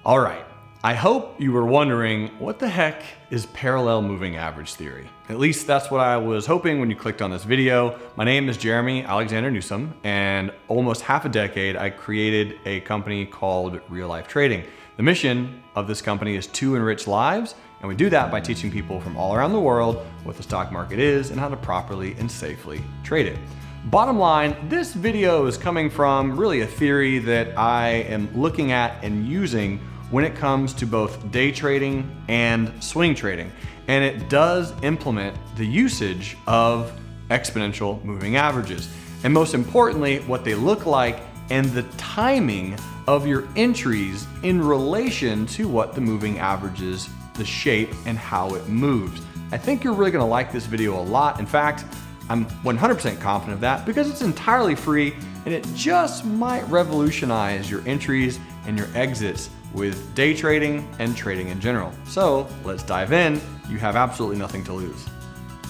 All right, I hope you were wondering what the heck is parallel moving average theory? At least that's what I was hoping when you clicked on this video. My name is Jeremy Alexander Newsome, and almost half a decade I created a company called Real Life Trading. The mission of this company is to enrich lives, and we do that by teaching people from all around the world what the stock market is and how to properly and safely trade it. Bottom line, this video is coming from really a theory that I am looking at and using when it comes to both day trading and swing trading. And it does implement the usage of exponential moving averages. And most importantly, what they look like and the timing of your entries in relation to what the moving averages, the shape and how it moves. I think you're really gonna like this video a lot. In fact, I'm 100% confident of that because it's entirely free and it just might revolutionize your entries and your exits with day trading and trading in general. So let's dive in. You have absolutely nothing to lose.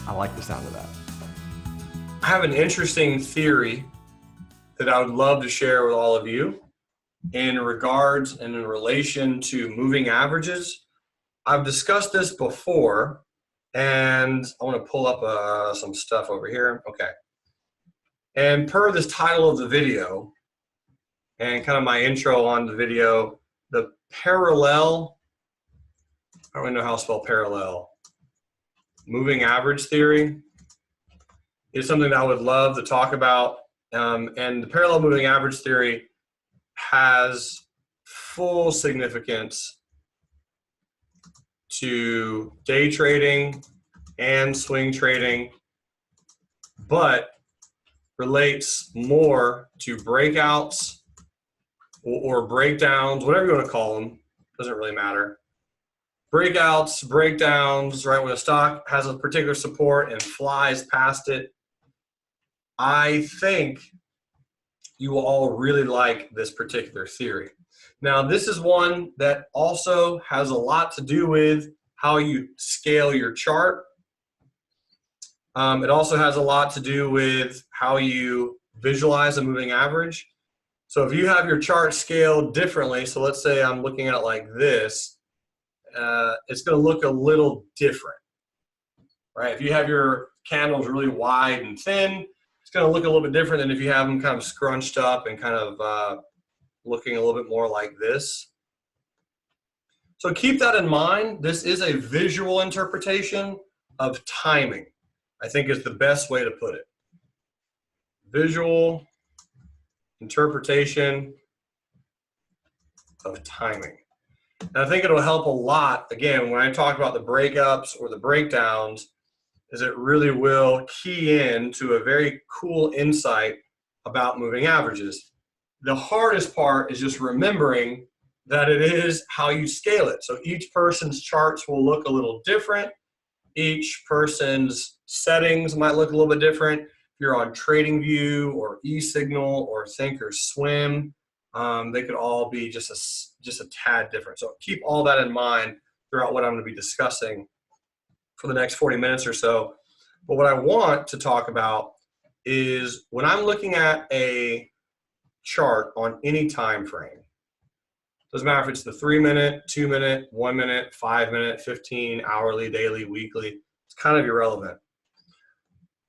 I like the sound of that. I have an interesting theory that I would love to share with all of you in regards and in relation to moving averages. I've discussed this before, and I want to pull up some stuff over here. Okay. And per this title of the video and kind of my intro on the video, the parallel, I don't really know how to spell parallel, moving average theory is something that I would love to talk about. And the parallel moving average theory has full significance to day trading and swing trading, but relates more to breakouts or breakdowns, whatever you want to call them, doesn't really matter. Breakouts, breakdowns, right? When a stock has a particular support and flies past it. I think you will all really like this particular theory. Now, this is one that also has a lot to do with how you scale your chart. It also has a lot to do with how you visualize a moving average. So if you have your chart scaled differently, so let's say I'm looking at it like this, it's going to look a little different, right? If you have your candles really wide and thin, it's going to look a little bit different than if you have them kind of scrunched up and kind of looking a little bit more like this. So keep that in mind. This is a visual interpretation of timing, I think is the best way to put it. Visual interpretation of timing. And I think it'll help a lot, again, when I talk about the breakups or the breakdowns, is it really will key in to a very cool insight about moving averages. The hardest part is just remembering that it is how you scale it. So each person's charts will look a little different. Each person's settings might look a little bit different. If you're on TradingView or eSignal or Thinkorswim, they could all be just a tad different. So keep all that in mind throughout what I'm going to be discussing for the next 40 minutes or so. But what I want to talk about is when I'm looking at a chart on any time frame, doesn't matter if it's the 3-minute, 2-minute, 1-minute, 5-minute, 15, hourly, daily, weekly, it's kind of irrelevant.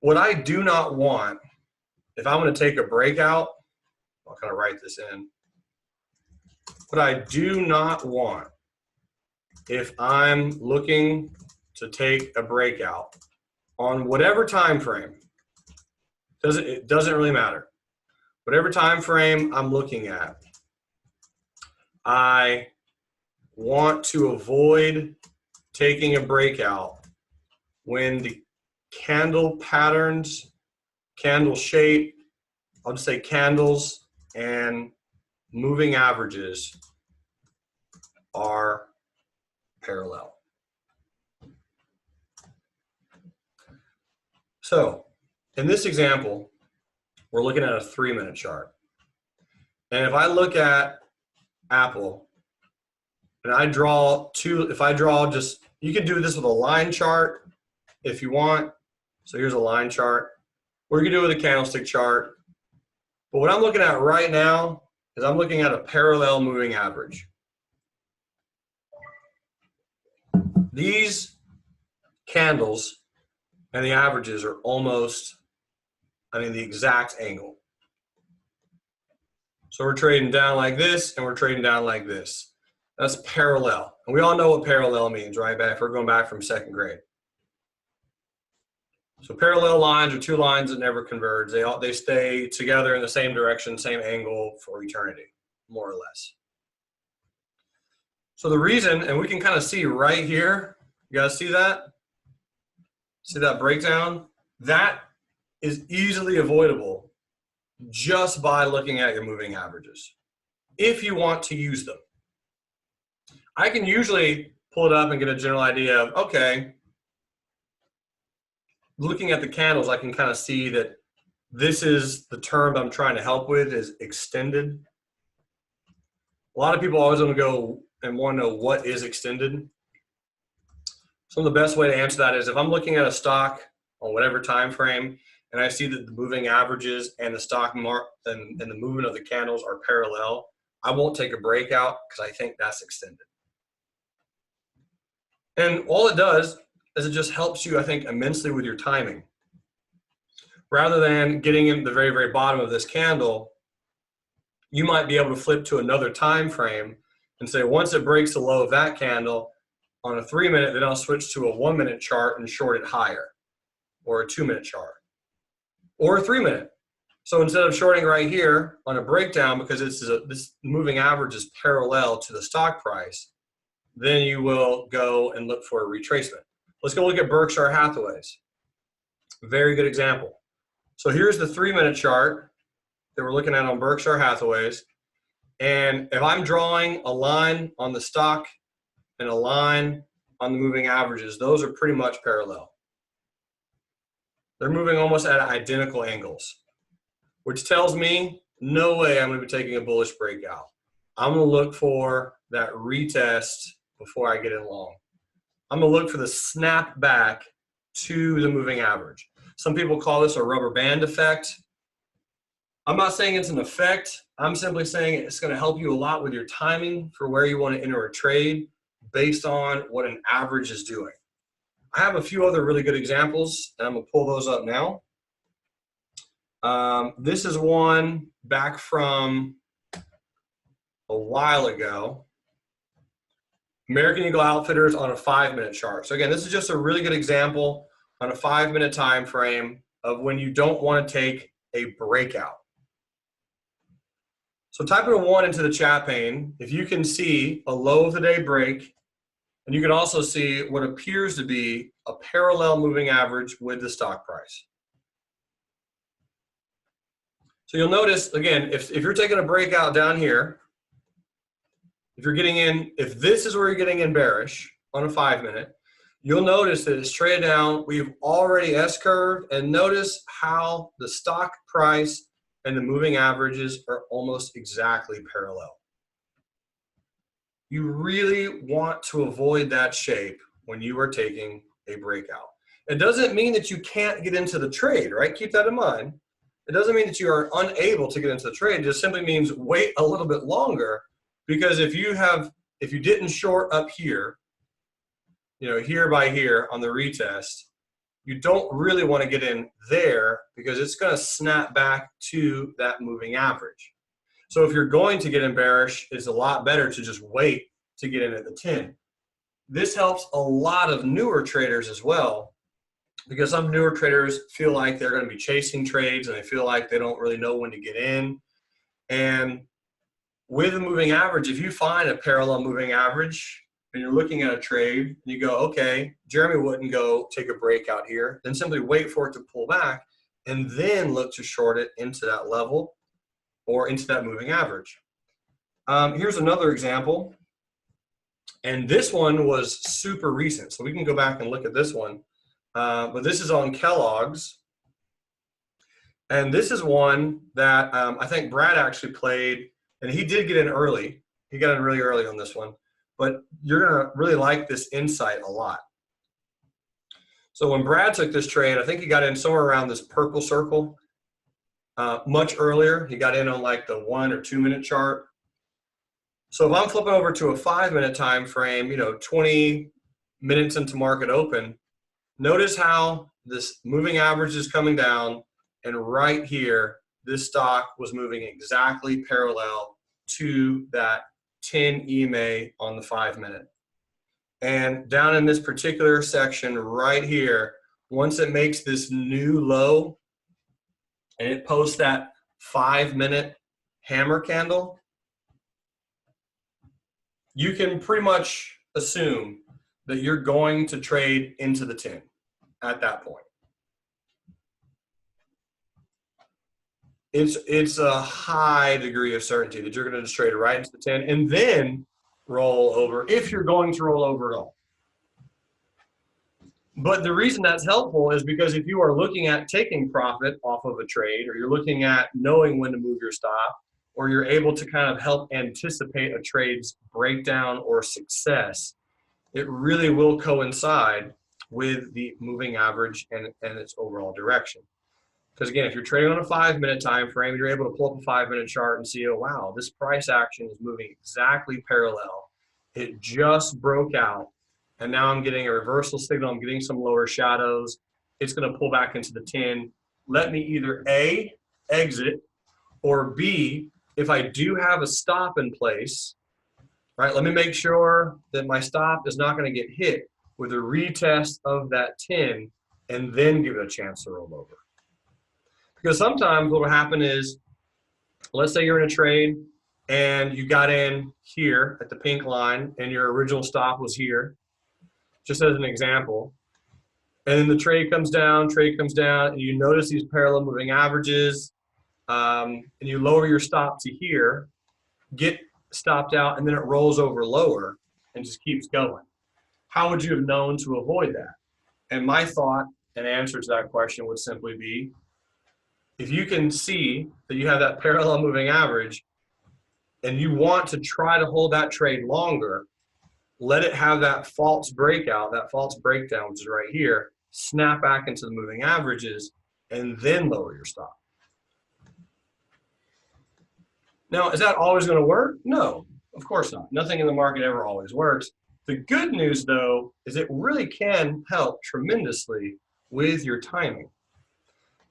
What I do not want, if I'm going to take a breakout, I'll kind of write this in. What I do not want, if I'm looking to take a breakout on whatever time frame, it doesn't really matter. Whatever time frame I'm looking at, I want to avoid taking a breakout when the candle patterns, candle shape, I'll just say candles and moving averages are parallel. So in this example, we're looking at a 3-minute chart. And if I look at Apple and I draw just, you can do this with a line chart if you want. So here's a line chart. Or you can do it with a candlestick chart. But what I'm looking at right now is I'm looking at a parallel moving average. These candles and the averages are almost, the exact angle. So we're trading down like this, and we're trading down like this. That's parallel. And we all know what parallel means, right? If we're going back from second grade. So parallel lines are two lines that never converge. They stay together in the same direction, same angle for eternity, more or less. So the reason, and we can kind of see right here, you guys see that? See that breakdown? That is easily avoidable just by looking at your moving averages, if you want to use them. I can usually pull it up and get a general idea of, okay, looking at the candles, I can kind of see that this is the term I'm trying to help with is extended. A lot of people always want to go and want to know what is extended. So the best way to answer that is if I'm looking at a stock on whatever time frame and I see that the moving averages and the stock mark and the movement of the candles are parallel, I won't take a breakout because I think that's extended. And all it does is it just helps you, I think, immensely with your timing. Rather than getting in the very, very bottom of this candle, you might be able to flip to another time frame and say, once it breaks the low of that candle, on a 3-minute, then I'll switch to a 1-minute chart and short it higher, or a 2-minute chart, or a 3-minute. So instead of shorting right here on a breakdown, because this moving average is parallel to the stock price, then you will go and look for a retracement. Let's go look at Berkshire Hathaway's. Very good example. So here's the 3-minute chart that we're looking at on Berkshire Hathaway's. And if I'm drawing a line on the stock and a line on the moving averages, those are pretty much parallel. They're moving almost at identical angles, which tells me no way I'm going to be taking a bullish breakout. I'm going to look for that retest before I get in long. I'm going to look for the snap back to the moving average. Some people call this a rubber band effect. I'm not saying it's an effect. I'm simply saying it's going to help you a lot with your timing for where you want to enter a trade based on what an average is doing. I have a few other really good examples, and I'm going to pull those up now. This is one back from a while ago. American Eagle Outfitters on a 5-minute chart. So again, this is just a really good example on a 5-minute time frame of when you don't want to take a breakout. So type in a 1 into the chat pane if you can see a low of the day break, and you can also see what appears to be a parallel moving average with the stock price. So you'll notice, again, if you're taking a breakout down here, if you're getting in, if this is where you're getting in bearish on a 5-minute, you'll notice that it's traded down. We've already S-curved, and notice how the stock price and the moving averages are almost exactly parallel. You really want to avoid that shape when you are taking a breakout. It doesn't mean that you can't get into the trade, right? Keep that in mind. It doesn't mean that you are unable to get into the trade. It just simply means wait a little bit longer, because if you didn't short up here, here by here on the retest, you don't really want to get in there because it's going to snap back to that moving average. So if you're going to get in bearish, it's a lot better to just wait to get in at the 10. This helps a lot of newer traders as well, because some newer traders feel like they're going to be chasing trades and they feel like they don't really know when to get in. And with a moving average, if you find a parallel moving average and you're looking at a trade and you go, okay, Jeremy wouldn't go take a breakout here, then simply wait for it to pull back and then look to short it into that level or into that moving average. Here's another example. And this one was super recent, so we can go back and look at this one. But this is on Kellogg's. And this is one that I think Brad actually played, and he did get in early. He got in really early on this one. But you're going to really like this insight a lot. So when Brad took this trade, I think he got in somewhere around this purple circle much earlier. He got in on like the 1 or 2 minute chart. So if I'm flipping over to a 5-minute time frame, 20 minutes into market open, notice how this moving average is coming down, and right here, this stock was moving exactly parallel to that 10 EMA on the 5-minute. And down in this particular section right here, once it makes this new low and it posts that 5-minute hammer candle, you can pretty much assume that you're going to trade into the 10 at that point. It's a high degree of certainty that you're going to just trade right into the 10 and then roll over, if you're going to roll over at all. But the reason that's helpful is because if you are looking at taking profit off of a trade, or you're looking at knowing when to move your stop, or you're able to kind of help anticipate a trade's breakdown or success, it really will coincide with the moving average and its overall direction. Because again, if you're trading on a 5-minute time frame, you're able to pull up a 5-minute chart and see, oh wow, this price action is moving exactly parallel. It just broke out, and now I'm getting a reversal signal. I'm getting some lower shadows. It's going to pull back into the 10. Let me either A, exit, or B, if I do have a stop in place, right, let me make sure that my stop is not going to get hit with a retest of that 10 and then give it a chance to roll over. Because sometimes what will happen is, let's say you're in a trade and you got in here at the pink line and your original stop was here, just as an example. And then the trade comes down, and you notice these parallel moving averages, and you lower your stop to here, get stopped out, and then it rolls over lower and just keeps going. How would you have known to avoid that? And my thought and answer to that question would simply be, if you can see that you have that parallel moving average and you want to try to hold that trade longer, let it have that false breakout, that false breakdown, which is right here, snap back into the moving averages, and then lower your stop. Now, is that always going to work? No, of course not. Nothing in the market ever always works. The good news, though, is it really can help tremendously with your timing.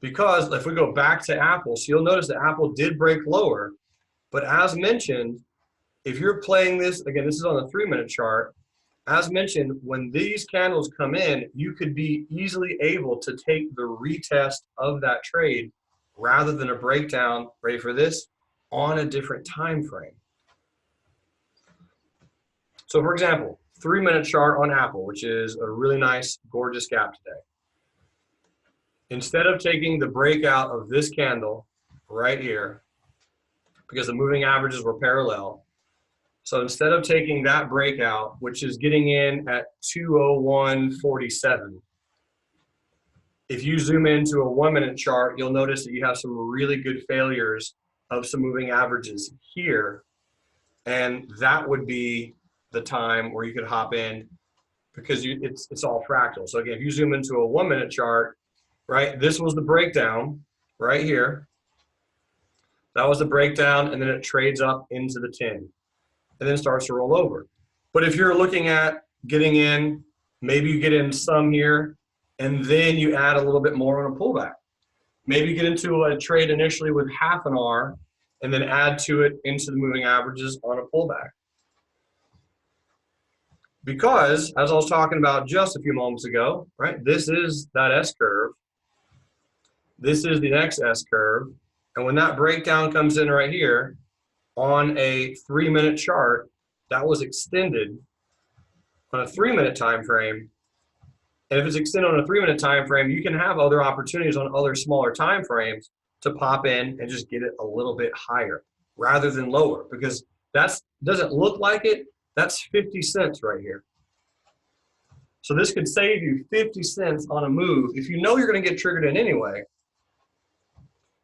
Because if we go back to Apple, so you'll notice that Apple did break lower, but as mentioned, if you're playing this, again, this is on the 3-minute chart, as mentioned, when these candles come in, you could be easily able to take the retest of that trade rather than a breakdown, ready for this, on a different time frame. So for example, 3-minute chart on Apple, which is a really nice, gorgeous gap today. Instead of taking the breakout of this candle right here, because the moving averages were parallel, so instead of taking that breakout, which is getting in at 201.47, if you zoom into a 1-minute chart, you'll notice that you have some really good failures of some moving averages here, and that would be the time where you could hop in, because it's all fractal. So again, if you zoom into a 1-minute chart, right, this was the breakdown right here. That was the breakdown, and then it trades up into the 10 and then starts to roll over. But if you're looking at getting in, maybe you get in some here and then you add a little bit more on a pullback. Maybe you get into a trade initially with half an R and then add to it into the moving averages on a pullback. Because, as I was talking about just a few moments ago, right, this is that S curve. This is the next S curve. And when that breakdown comes in right here on a 3-minute chart, that was extended on a 3-minute time frame. And if it's extended on a 3-minute time frame, you can have other opportunities on other smaller time frames to pop in and just get it a little bit higher rather than lower, because that doesn't look like it. That's 50 cents right here. So this could save you 50 cents on a move. If you know you're going to get triggered in anyway,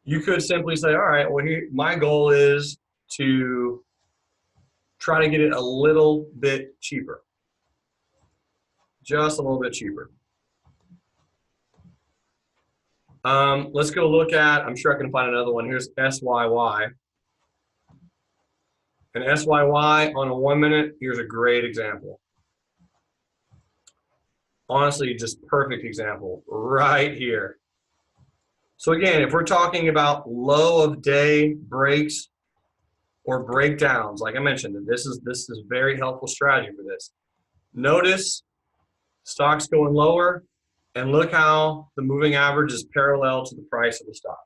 you could simply say, all right, well, here, my goal is to try to get it a little bit cheaper. Just a little bit cheaper. Let's go look at, I'm sure I can find another one. Here's SYY. And SYY on a 1-minute, here's a great example. Honestly, just perfect example right here. So again, if we're talking about low of day breaks or breakdowns, like I mentioned, this is very helpful strategy for this. Notice stocks going lower, and look how the moving average is parallel to the price of the stock.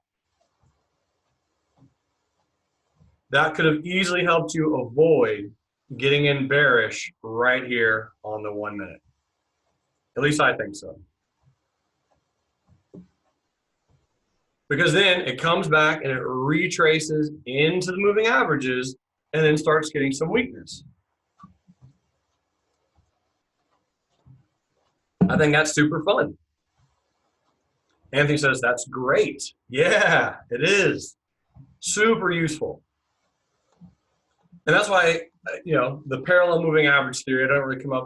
That could have easily helped you avoid getting in bearish right here on the 1 minute. At least I think so. Because then it comes back and it retraces into the moving averages and then starts getting some weakness. I think that's super fun. Anthony says, that's great. Yeah, it is. Super useful. And that's why, the parallel moving average theory, I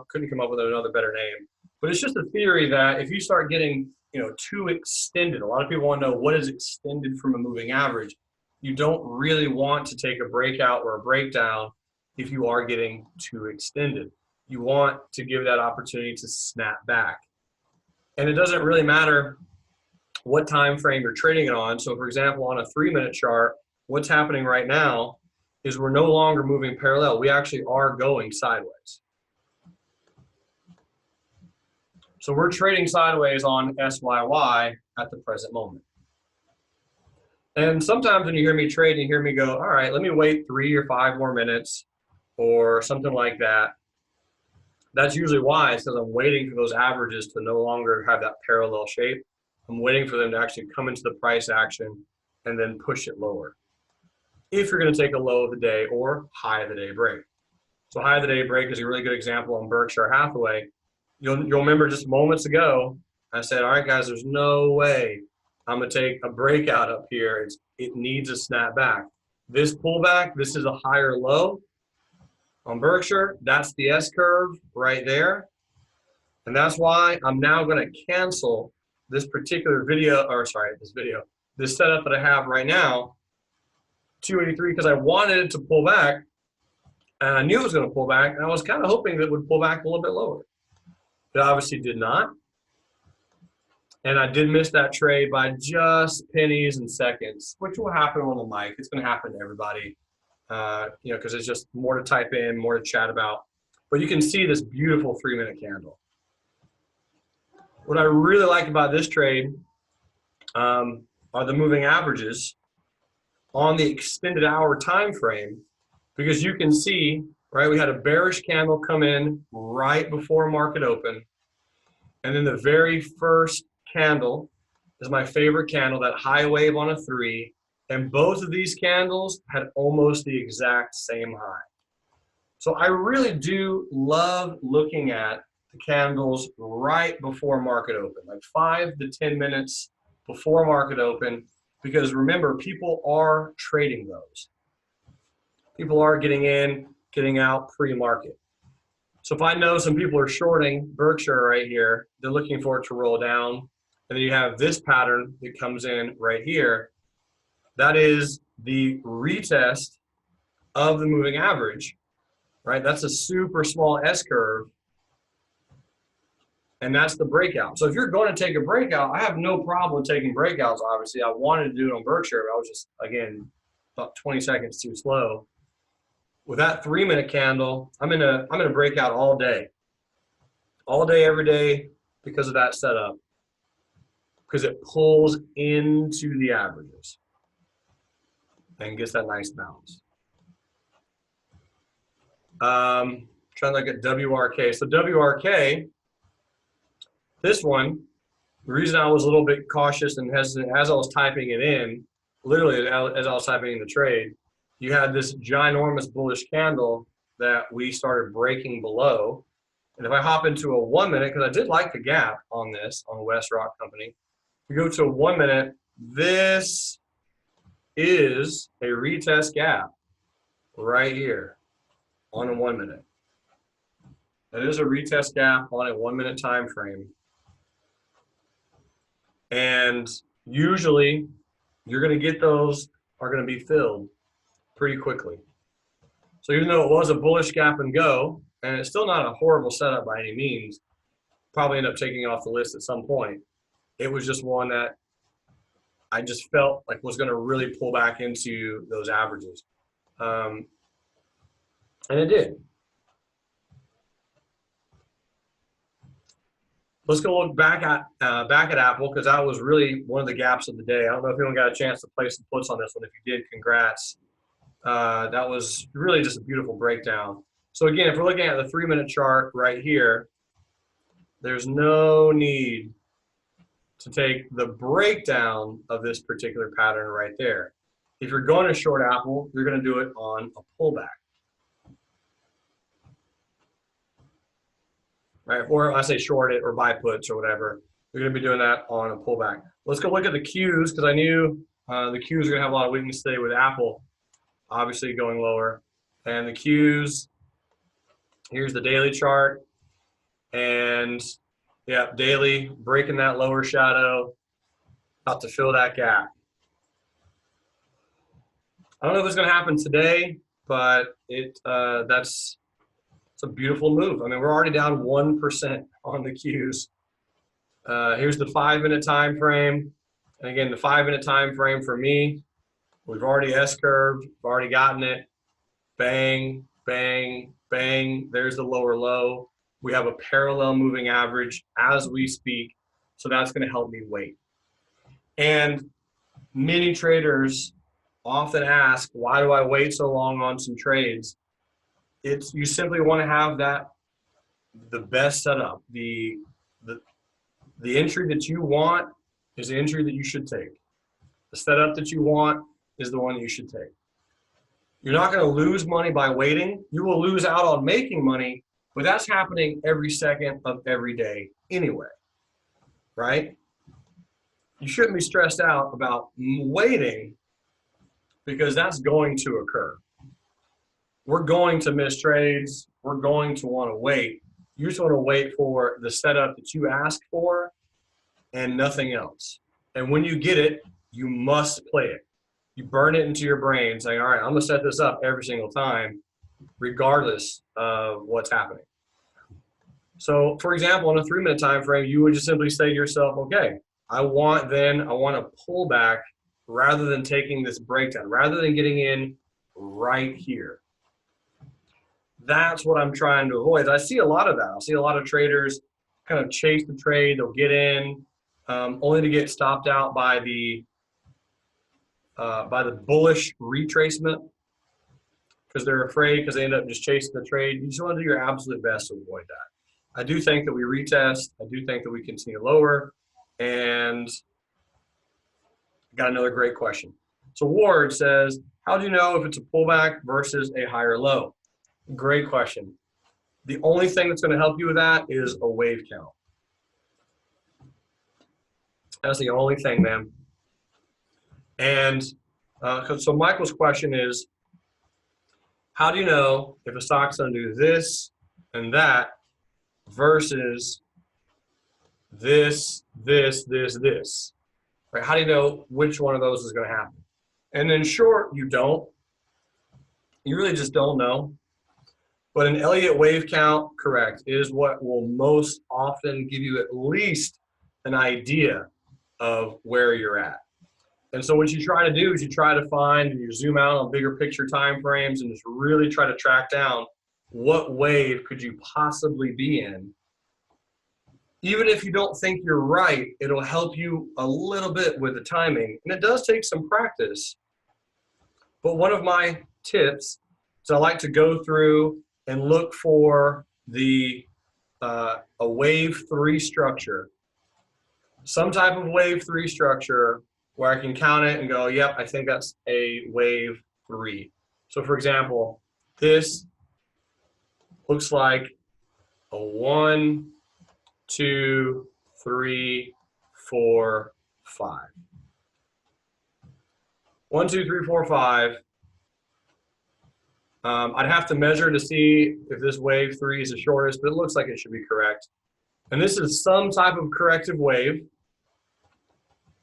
couldn't come up with another better name. But it's just a theory that if you start getting, too extended, a lot of people want to know what is extended from a moving average. You don't really want to take a breakout or a breakdown if you are getting too extended. You want to give that opportunity to snap back. And it doesn't really matter what time frame you're trading it on. So for example, on a 3-minute chart, what's happening right now is we're no longer moving parallel. We actually are going sideways. So we're trading sideways on SYY at the present moment. And sometimes when you hear me trade, you hear me go, all right, let me wait 3 or 5 more minutes or something like that. That's usually why, it's because I'm waiting for those averages to no longer have that parallel shape. I'm waiting for them to actually come into the price action and then push it lower. If you're going to take a low of the day or high of the day break. So high of the day break is a really good example on Berkshire Hathaway. You'll remember just moments ago, I said, all right, guys, there's no way I'm going to take a breakout up here. It needs a snap back. This pullback, this is a higher low on Berkshire. That's the S curve right there. And that's why I'm now going to cancel this particular this setup that I have right now, 283, because I wanted it to pull back. And I knew it was going to pull back. And I was kind of hoping that it would pull back a little bit lower. It obviously did not. And I did miss that trade by just pennies and seconds, which will happen on the mic. It's going to happen to everybody, because it's just more to type in, more to chat about. But you can see this beautiful 3-minute candle. What I really like about this trade are the moving averages on the extended hour time frame, because you can see, right, we had a bearish candle come in right before market open. And then the very first candle is my favorite candle, that high wave on a 3. And both of these candles had almost the exact same high. So I really do love looking at the candles right before market open, like 5 to 10 minutes before market open, because remember, people are trading those. People are getting in, getting out pre-market. So if I know some people are shorting Berkshire right here, they're looking for it to roll down, and then you have this pattern that comes in right here. That is the retest of the moving average, right? That's a super small S curve, and that's the breakout. So if you're going to take a breakout, I have no problem taking breakouts, obviously. I wanted to do it on Berkshire, but I was just, again, about 20 seconds too slow. With that 3-minute candle, I'm in a breakout all day, every day, because of that setup, because it pulls into the averages and gets that nice bounce. Trying to look at WRK. So WRK, this one, the reason I was a little bit cautious and hesitant as I was typing it in, literally as I was typing in the trade, you had this ginormous bullish candle that we started breaking below. And if I hop into a 1 minute, because I did like the gap on this, on West Rock Company, if you go to a 1 minute, this is a retest gap right here on a 1 minute. That is a retest gap on a 1 minute time frame. And usually you're going to get those are going to be filled pretty quickly. So even though it was a bullish gap and go, and it's still not a horrible setup by any means, probably end up taking it off the list at some point. It was just one that I just felt like was going to really pull back into those averages. And it did. Let's go look back at Apple, because that was really one of the gaps of the day. I don't know if anyone got a chance to place some puts on this one. If you did, congrats. That was really just a beautiful breakdown. So again, if we're looking at the 3-minute chart right here, there's no need to take the breakdown of this particular pattern right there. If you're going to short Apple, you're going to do it on a pullback. Right? Or I say short it or buy puts or whatever. You're going to be doing that on a pullback. Let's go look at the Qs, because I knew the Qs are going to have a lot of weakness today with Apple, obviously going lower. And the Qs, here's the daily chart. And yeah, daily, breaking that lower shadow, about to fill that gap. I don't know if it's going to happen today, but that's a beautiful move. I mean, we're already down 1% on the Qs. Here's the 5-minute time frame. And again, the 5-minute time frame for me, we've already S-curved, we've already gotten it. Bang, bang, bang. There's the lower low. We have a parallel moving average as we speak, so that's going to help me wait. And many traders often ask, why do I wait so long on some trades? You simply want to have the best setup. The entry that you want is the entry that you should take. The setup that you want is the one you should take. You're not going to lose money by waiting. You will lose out on making money, but that's happening every second of every day anyway, right? You shouldn't be stressed out about waiting, because that's going to occur. We're going to miss trades. We're going to want to wait. You just want to wait for the setup that you asked for and nothing else. And when you get it, you must play it. You burn it into your brain saying, all right, I'm going to set this up every single time, regardless of what's happening. So for example, on a 3-minute time frame, you would just simply say to yourself, okay, I want to pull back rather than taking this breakdown, rather than getting in right here. That's what I'm trying to avoid. I see a lot of that. I see a lot of traders kind of chase the trade. They'll get in only to get stopped out by the bullish retracement, because they're afraid, because they end up just chasing the trade. You just want to do your absolute best to avoid that. I do think that we retest. I do think that we continue lower. And got another great question. So Ward says, how do you know if it's a pullback versus a higher low? Great question. The only thing that's going to help you with that is a wave count. That's the only thing, man. And so Michael's question is, how do you know if a stock's going to do this and that versus this, right? How do you know which one of those is going to happen? And in short, you don't. You really just don't know. But an Elliott wave count, correct, is what will most often give you at least an idea of where you're at. And so what you try to do is you try to find, and you zoom out on bigger picture time frames and just really try to track down what wave could you possibly be in. Even if you don't think you're right, it'll help you a little bit with the timing. And it does take some practice. But one of my tips is I like to go through and look for a wave 3 structure. Some type of wave 3 structure where I can count it and go, yep, I think that's a wave 3. So for example, this looks like a 1, 2, 3, 4, 5. 1, 2, 3, 4, 5. I'd have to measure to see if this wave 3 is the shortest, but it looks like it should be correct. And this is some type of corrective wave.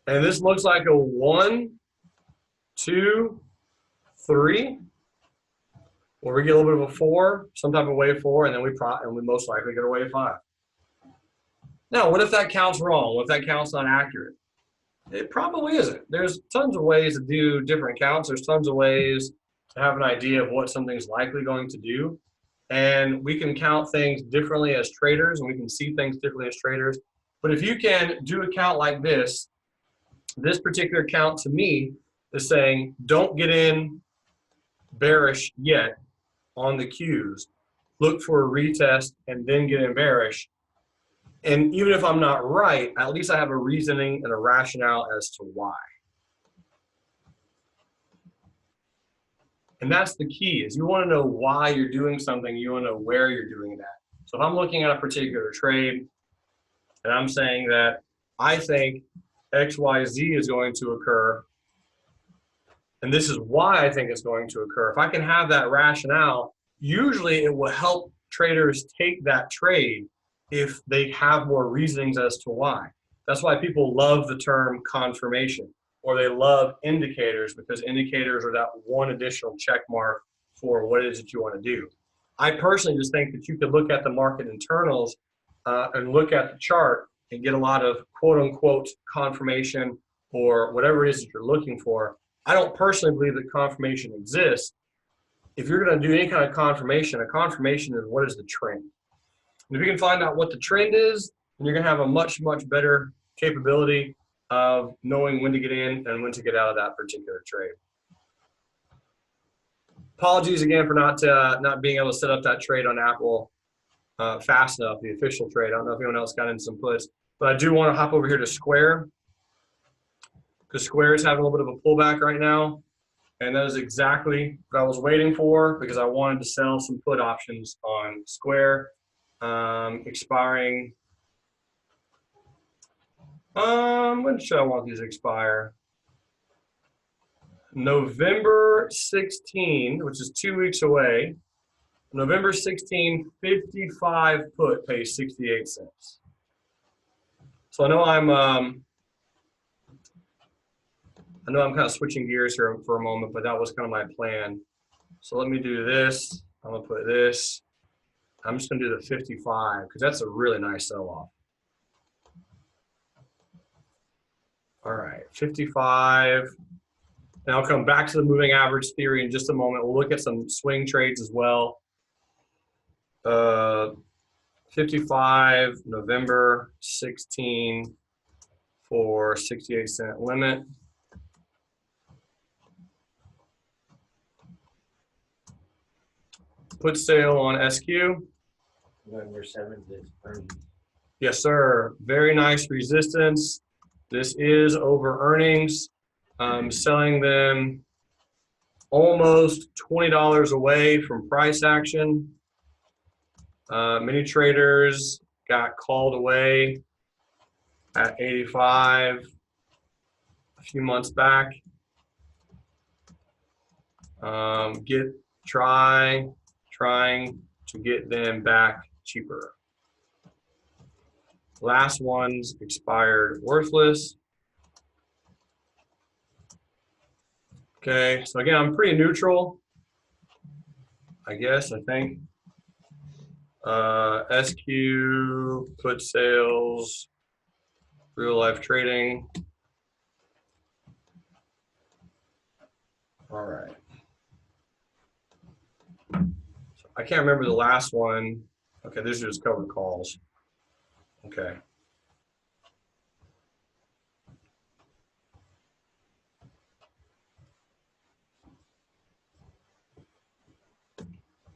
And this looks like a 1, 2, 3, where we get a little bit of a 4, some type of wave 4, and then we most likely get a wave 5. Now, what if that count's wrong? What if that count's not accurate? It probably isn't. There's tons of ways to do different counts. There's tons of ways to have an idea of what something's likely going to do. And we can count things differently as traders, and we can see things differently as traders. But if you can do a count like this particular count to me is saying, don't get in bearish yet on the Qs. Look for a retest and then get in bearish. And even if I'm not right, at least I have a reasoning and a rationale as to why. And that's the key, is you want to know why you're doing something, you want to know where you're doing it at. So if I'm looking at a particular trade and I'm saying that I think XYZ is going to occur, and this is why I think it's going to occur, if I can have that rationale, usually it will help traders take that trade if they have more reasonings as to why. That's why people love the term confirmation, or they love indicators, because indicators are that one additional check mark for what it is that you want to do. I personally just think that you could look at the market internals and look at the chart and get a lot of quote unquote confirmation or whatever it is that you're looking for. I don't personally believe that confirmation exists. If you're going to do any kind of confirmation, a confirmation is what is the trend. And if you can find out what the trend is, then you're going to have a much, much better capability of knowing when to get in and when to get out of that particular trade. Apologies again for not being able to set up that trade on Apple fast enough, the official trade. I don't know if anyone else got in some puts, but I do want to hop over here to Square, because Square is having a little bit of a pullback right now. And that is exactly what I was waiting for, because I wanted to sell some put options on Square, expiring. When should I want these to expire? November 16, which is 2 weeks away. November 16, 55 put pays 68 cents. So I know I'm kind of switching gears here for a moment, but that was kind of my plan. So let me do this. I'm gonna put this. I'm just gonna do the 55 because that's a really nice sell-off. All right, 55. And I'll come back to the moving average theory in just a moment. We'll look at some swing trades as well. 55, November 16 for 68-cent limit. Put sale on SQ. November 7th is earnings. Yes, sir. Very nice resistance. This is over earnings. Selling them almost $20 away from price action. Many traders got called away at 85 a few months back. Trying to get them back cheaper. Last one's expired worthless. Okay, so again, I'm pretty neutral, I guess, I think. SQ, put sales, real life trading. All right. So I can't remember the last one. Okay, these are just covered calls. Okay.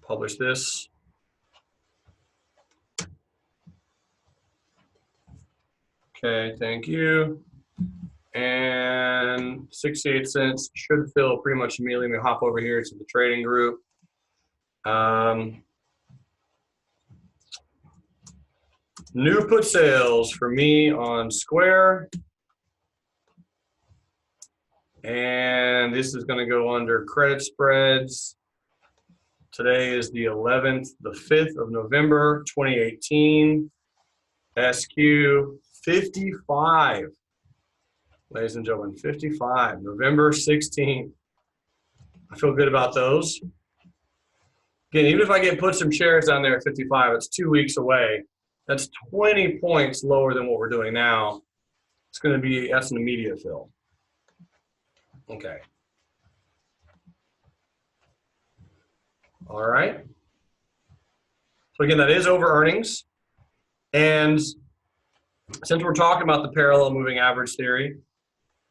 Publish this. Okay, thank you. And 68 cents should fill pretty much immediately. Let me hop over here to the trading group. New put sales for me on Square. And this is going to go under credit spreads. Today is the 11th, the 5th of November, 2018. SQ 55. Ladies and gentlemen, 55, November 16th. I feel good about those. Again, even if I get put some shares down there at 55, it's 2 weeks away. That's 20 points lower than what we're doing now. It's going to be, that's an immediate fill. Okay. All right. So again, that is over earnings. And since we're talking about the parallel moving average theory,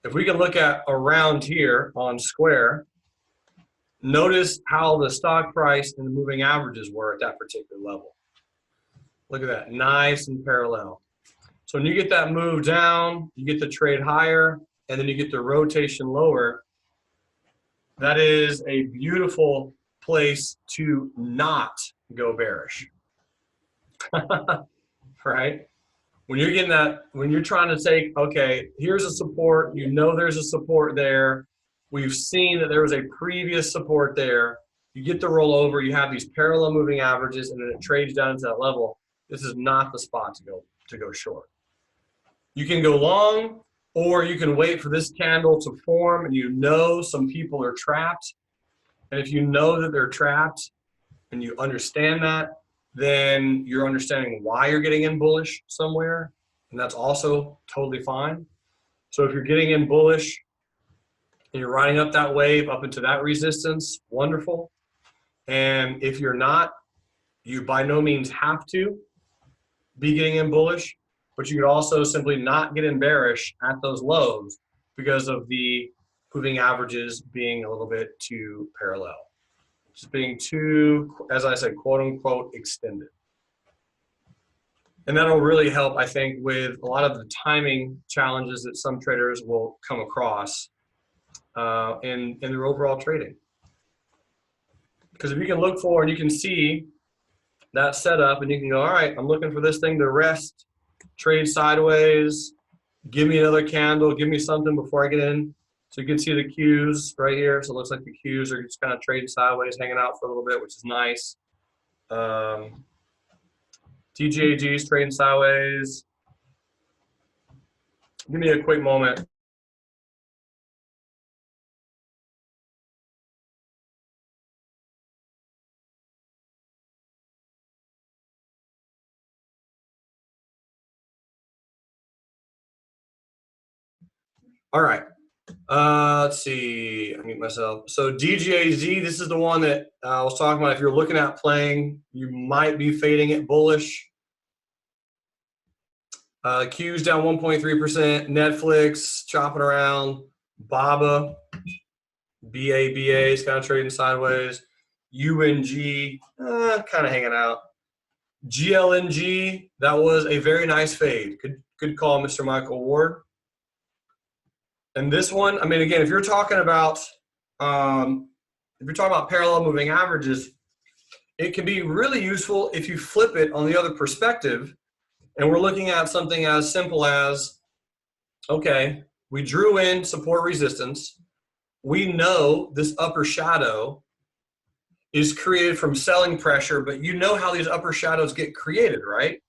if we can look at around here on square, notice how the stock price and the moving averages were at that particular level. Look at that, nice and parallel. So when you get that move down, you get the trade higher, and then you get the rotation lower. That is a beautiful place to not go bearish. Right? When you're getting that, when you're trying to take, okay, here's a support, you know there's a support there. We've seen that there was a previous support there. You get the rollover, you have these parallel moving averages, and then it trades down to that level. This is not the spot to go short. You can go long, or you can wait for this candle to form, and you know some people are trapped. And if you know that they're trapped and you understand that, then you're understanding why you're getting in bullish somewhere, and that's also totally fine. So if you're getting in bullish and you're riding up that wave up into that resistance, wonderful. And if you're not, you by no means have to be getting in bullish, but you could also simply not get in bearish at those lows because of the moving averages being a little bit too parallel. Just being too, as I said, quote unquote, extended. And that'll really help, I think, with a lot of the timing challenges that some traders will come across in their overall trading. Because if you can look for and you can see that setup and you can go, all right, I'm looking for this thing to rest, trade sideways, give me another candle, give me something before I get in. So you can see the Qs right here. So it looks like the Qs are just kind of trading sideways, hanging out for a little bit, which is nice. TGAG is trading sideways. Give me a quick moment. All right. Let's see. I mute myself. So DGAZ, this is the one that I was talking about. If you're looking at playing, you might be fading it bullish. Q's down 1.3%. Netflix chopping around. BABA is kind of trading sideways. UNG kind of hanging out. GLNG, that was a very nice fade. Good call, Mr. Michael Ward. And this one, I mean, again, if you're talking about parallel moving averages, it can be really useful if you flip it on the other perspective. And we're looking at something as simple as, okay, we drew in support resistance. We know this upper shadow is created from selling pressure, but you know how these upper shadows get created, right?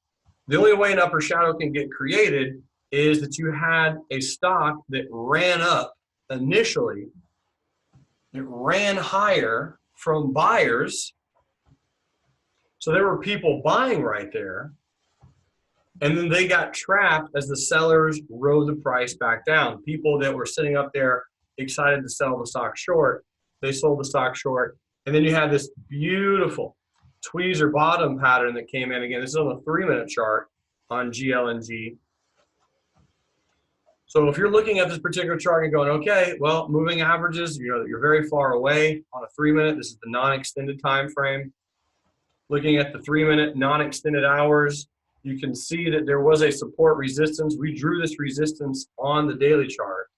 The only way an upper shadow can get created is that you had a stock that ran up initially. It ran higher from buyers. So there were people buying right there. And then they got trapped as the sellers rode the price back down. People that were sitting up there excited to sell the stock short, they sold the stock short. And then you had this beautiful tweezer bottom pattern that came in. Again, this is on the 3-minute chart on GLNG. So if you're looking at this particular chart and going, okay, well, moving averages, you're very far away on a 3-minute. This is the non-extended time frame. Looking at the 3-minute non-extended hours, you can see that there was a support resistance. We drew this resistance on the daily chart.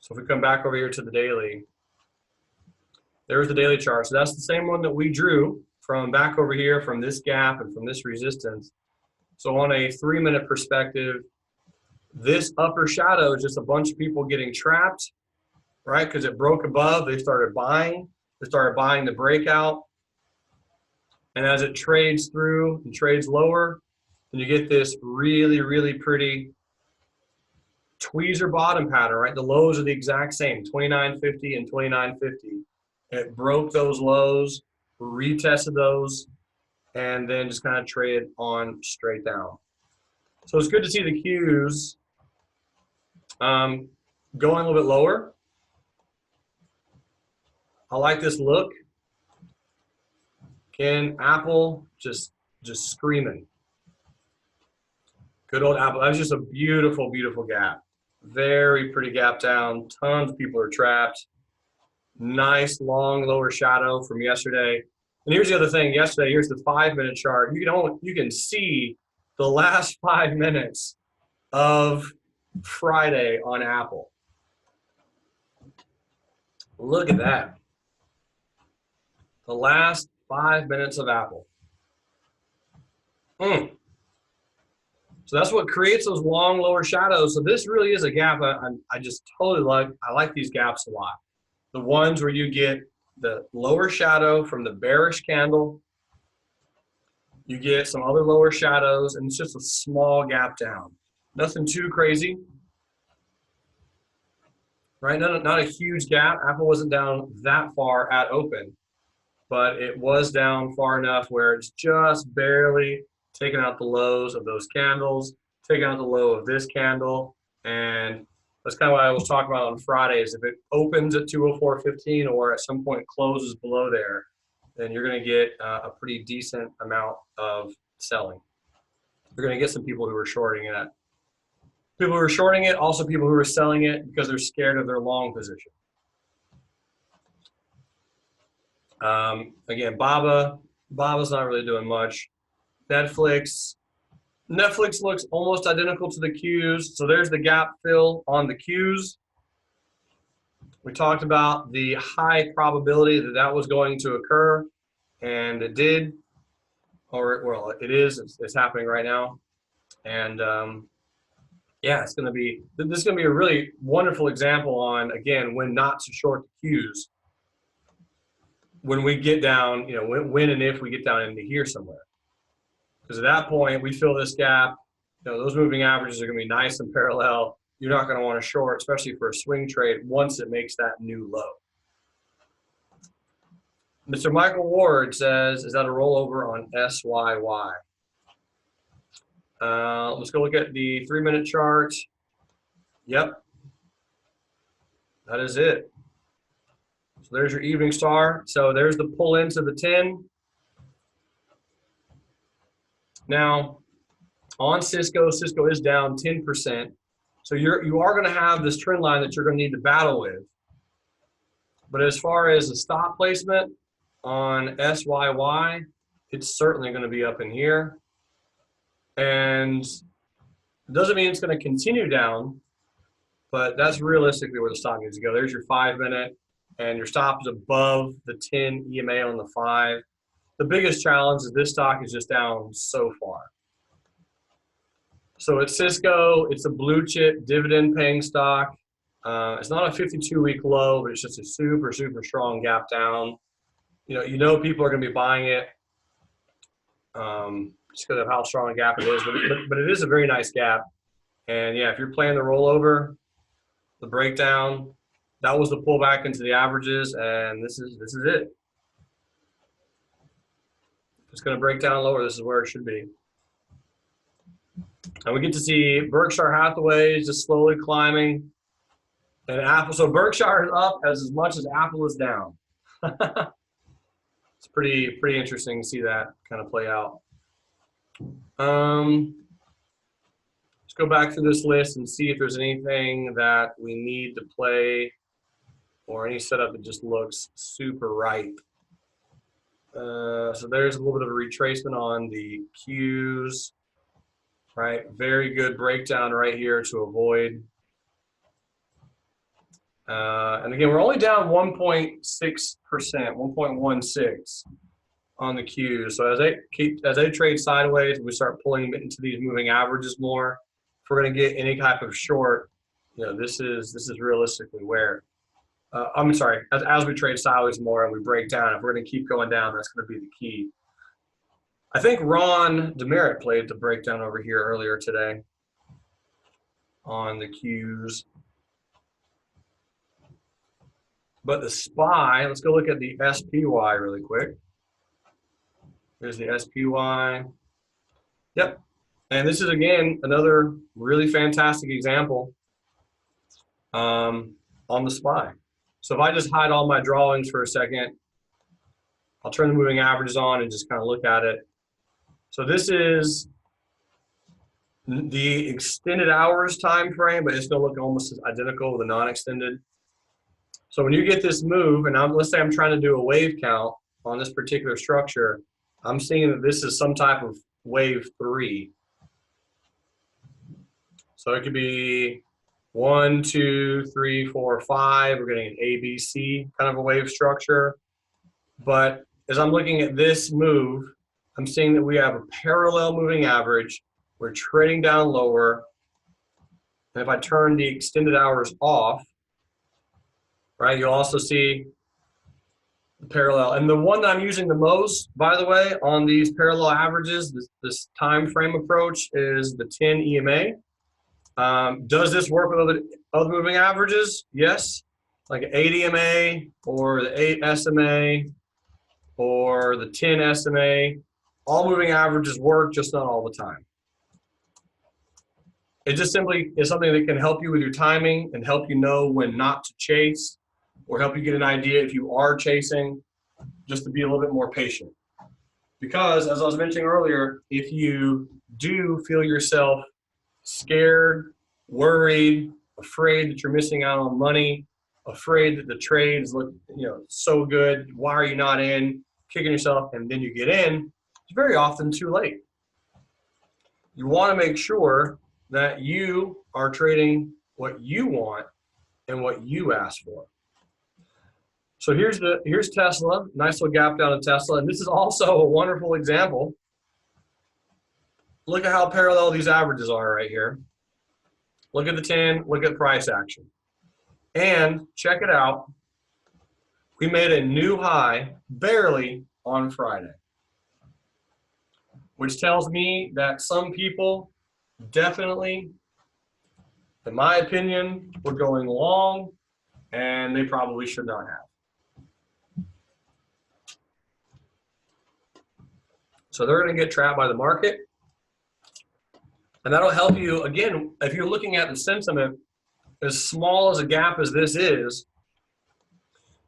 So if we come back over here to the daily, there's the daily chart. So that's the same one that we drew from back over here from this gap and from this resistance. So on a 3-minute perspective, this upper shadow is just a bunch of people getting trapped, right? Because it broke above, they started buying. They started buying the breakout. And as it trades through and trades lower, and you get this really, really pretty tweezer bottom pattern, right? The lows are the exact same, 29.50 and 29.50. It broke those lows, retested those, and then just kind of trade on straight down. So it's good to see the Qs going a little bit lower. I like this look. Again, Apple just screaming. Good old Apple. That was just a beautiful, beautiful gap. Very pretty gap down. Tons of people are trapped. Nice long lower shadow from yesterday. And here's the other thing. Yesterday, here's the 5-minute chart. You can see the last 5 minutes of Friday on Apple. Look at that. The last 5 minutes of Apple. So that's what creates those long lower shadows. So this really is a gap I just totally like. I like these gaps a lot. The ones where you get the lower shadow from the bearish candle. You get some other lower shadows, and it's just a small gap down. Nothing too crazy. Right? Not a huge gap. Apple wasn't down that far at open, but it was down far enough where it's just barely taking out the lows of those candles, taking out the low of this candle, and that's kind of what I was talking about on Friday, is if it opens at 204.15 or at some point closes below there, then you're going to get a pretty decent amount of selling. You're going to get some people who are shorting it. People who are shorting it, also people who are selling it because they're scared of their long position. Again, Baba's not really doing much. Netflix looks almost identical to the Qs. So there's the gap fill on the Qs. We talked about the high probability that that was going to occur, and it did, or well, it is. It's happening right now, and yeah, this is going to be a really wonderful example on, again, when not to short the Qs. When we get down, when and if we get down into here somewhere. Because at that point, we fill this gap, those moving averages are going to be nice and parallel. You're not going to want to short, especially for a swing trade, once it makes that new low. Mr. Michael Ward says, is that a rollover on SYY? Let's go look at the 3-minute chart. Yep. That is it. So there's your evening star. So there's the pull into the 10. Now, on Cisco is down 10%. So you are going to have this trend line that you're going to need to battle with. But as far as the stop placement on SYY, it's certainly going to be up in here. And it doesn't mean it's going to continue down, but that's realistically where the stop needs to go. There's your 5-minute, and your stop is above the 10 EMA on the 5. The biggest challenge is this stock is just down so far. So at Cisco, it's a blue chip dividend paying stock. It's not a 52-week low, but it's just a super, super strong gap down. People are going to be buying it just because of how strong a gap it is. But it is a very nice gap. And yeah, if you're playing the rollover, the breakdown, that was the pullback into the averages, and this is it. It's going to break down lower. This is where it should be. And we get to see Berkshire Hathaway just slowly climbing. And Apple, so Berkshire is up as much as Apple is down. It's pretty interesting to see that kind of play out. Let's go back through this list and see if there's anything that we need to play or any setup that just looks super ripe. So there's a little bit of a retracement on the Qs, right? Very good breakdown right here to avoid. And again, we're only down 1.6%, 1.16 on the Qs. So as they trade sideways, we start pulling into these moving averages more. If we're going to get any type of short, this is realistically where. I'm sorry, as we trade sideways more and we break down, if we're going to keep going down, that's going to be the key. I think Ron Demerit played the breakdown over here earlier today on the Qs. But the SPY, let's go look at the SPY really quick. There's the SPY. Yep. And this is, again, another really fantastic example on the SPY. So if I just hide all my drawings for a second, I'll turn the moving averages on and just kind of look at it. So this is the extended hours time frame, but it's going to look almost identical with the non-extended. So when you get this move, and let's say I'm trying to do a wave count on this particular structure, I'm seeing that this is some type of wave 3. So it could be 1, 2, 3, 4, 5. We're getting an ABC kind of a wave structure. But as I'm looking at this move, I'm seeing that we have a parallel moving average. We're trading down lower. And if I turn the extended hours off, right, you'll also see the parallel. And the one that I'm using the most, by the way, on these parallel averages, this time frame approach, is the 10 EMA. Does this work with other moving averages? Yes. Like 8 EMA or the 8 SMA or the 10 SMA. All moving averages work, just not all the time. It just simply is something that can help you with your timing and help you know when not to chase, or help you get an idea if you are chasing, just to be a little bit more patient. Because as I was mentioning earlier, if you do feel yourself scared, worried, afraid that you're missing out on money, afraid that the trades look, so good, why are you not in, kicking yourself, and then you get in, it's very often too late. You want to make sure that you are trading what you want and what you ask for. So here's Tesla, nice little gap down in Tesla, and this is also a wonderful example. Look at how parallel these averages are right here. Look at the 10, look at price action. And check it out, we made a new high barely on Friday, which tells me that some people definitely, in my opinion, were going long, and they probably should not have. So they're going to get trapped by the market. And that'll help you, again, if you're looking at the sentiment, as small as a gap as this is,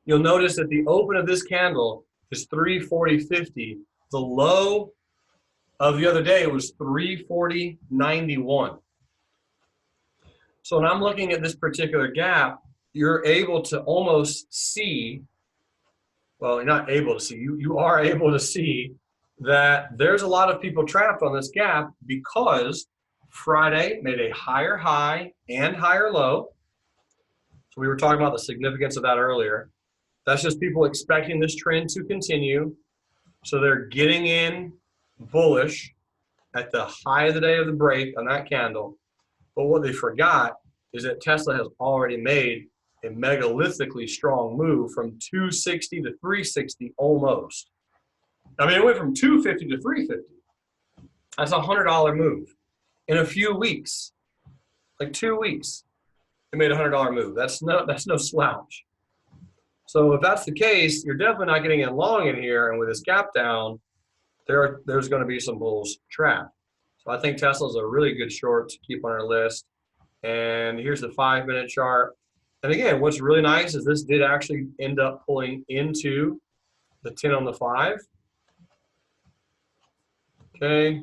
you'll notice that the open of this candle is 340.50. The low of the other day was 340.91. So when I'm looking at this particular gap, you're able to almost see, well, you're not able to see, you are able to see that there's a lot of people trapped on this gap because Friday made a higher high and higher low. So we were talking about the significance of that earlier. That's just people expecting this trend to continue. So they're getting in bullish at the high of the day of the break on that candle. But what they forgot is that Tesla has already made a megalithlically strong move from 260 to 360 almost. I mean, it went from 250 to 350. That's a $100 move. In a few weeks, like 2 weeks, it made a $100 move. That's no slouch. So if that's the case, you're definitely not getting in long in here, and with this gap down, there's going to be some bulls trapped. So I think Tesla's a really good short to keep on our list. And here's the 5-minute chart. And again, what's really nice is this did actually end up pulling into the 10 on the 5. Okay.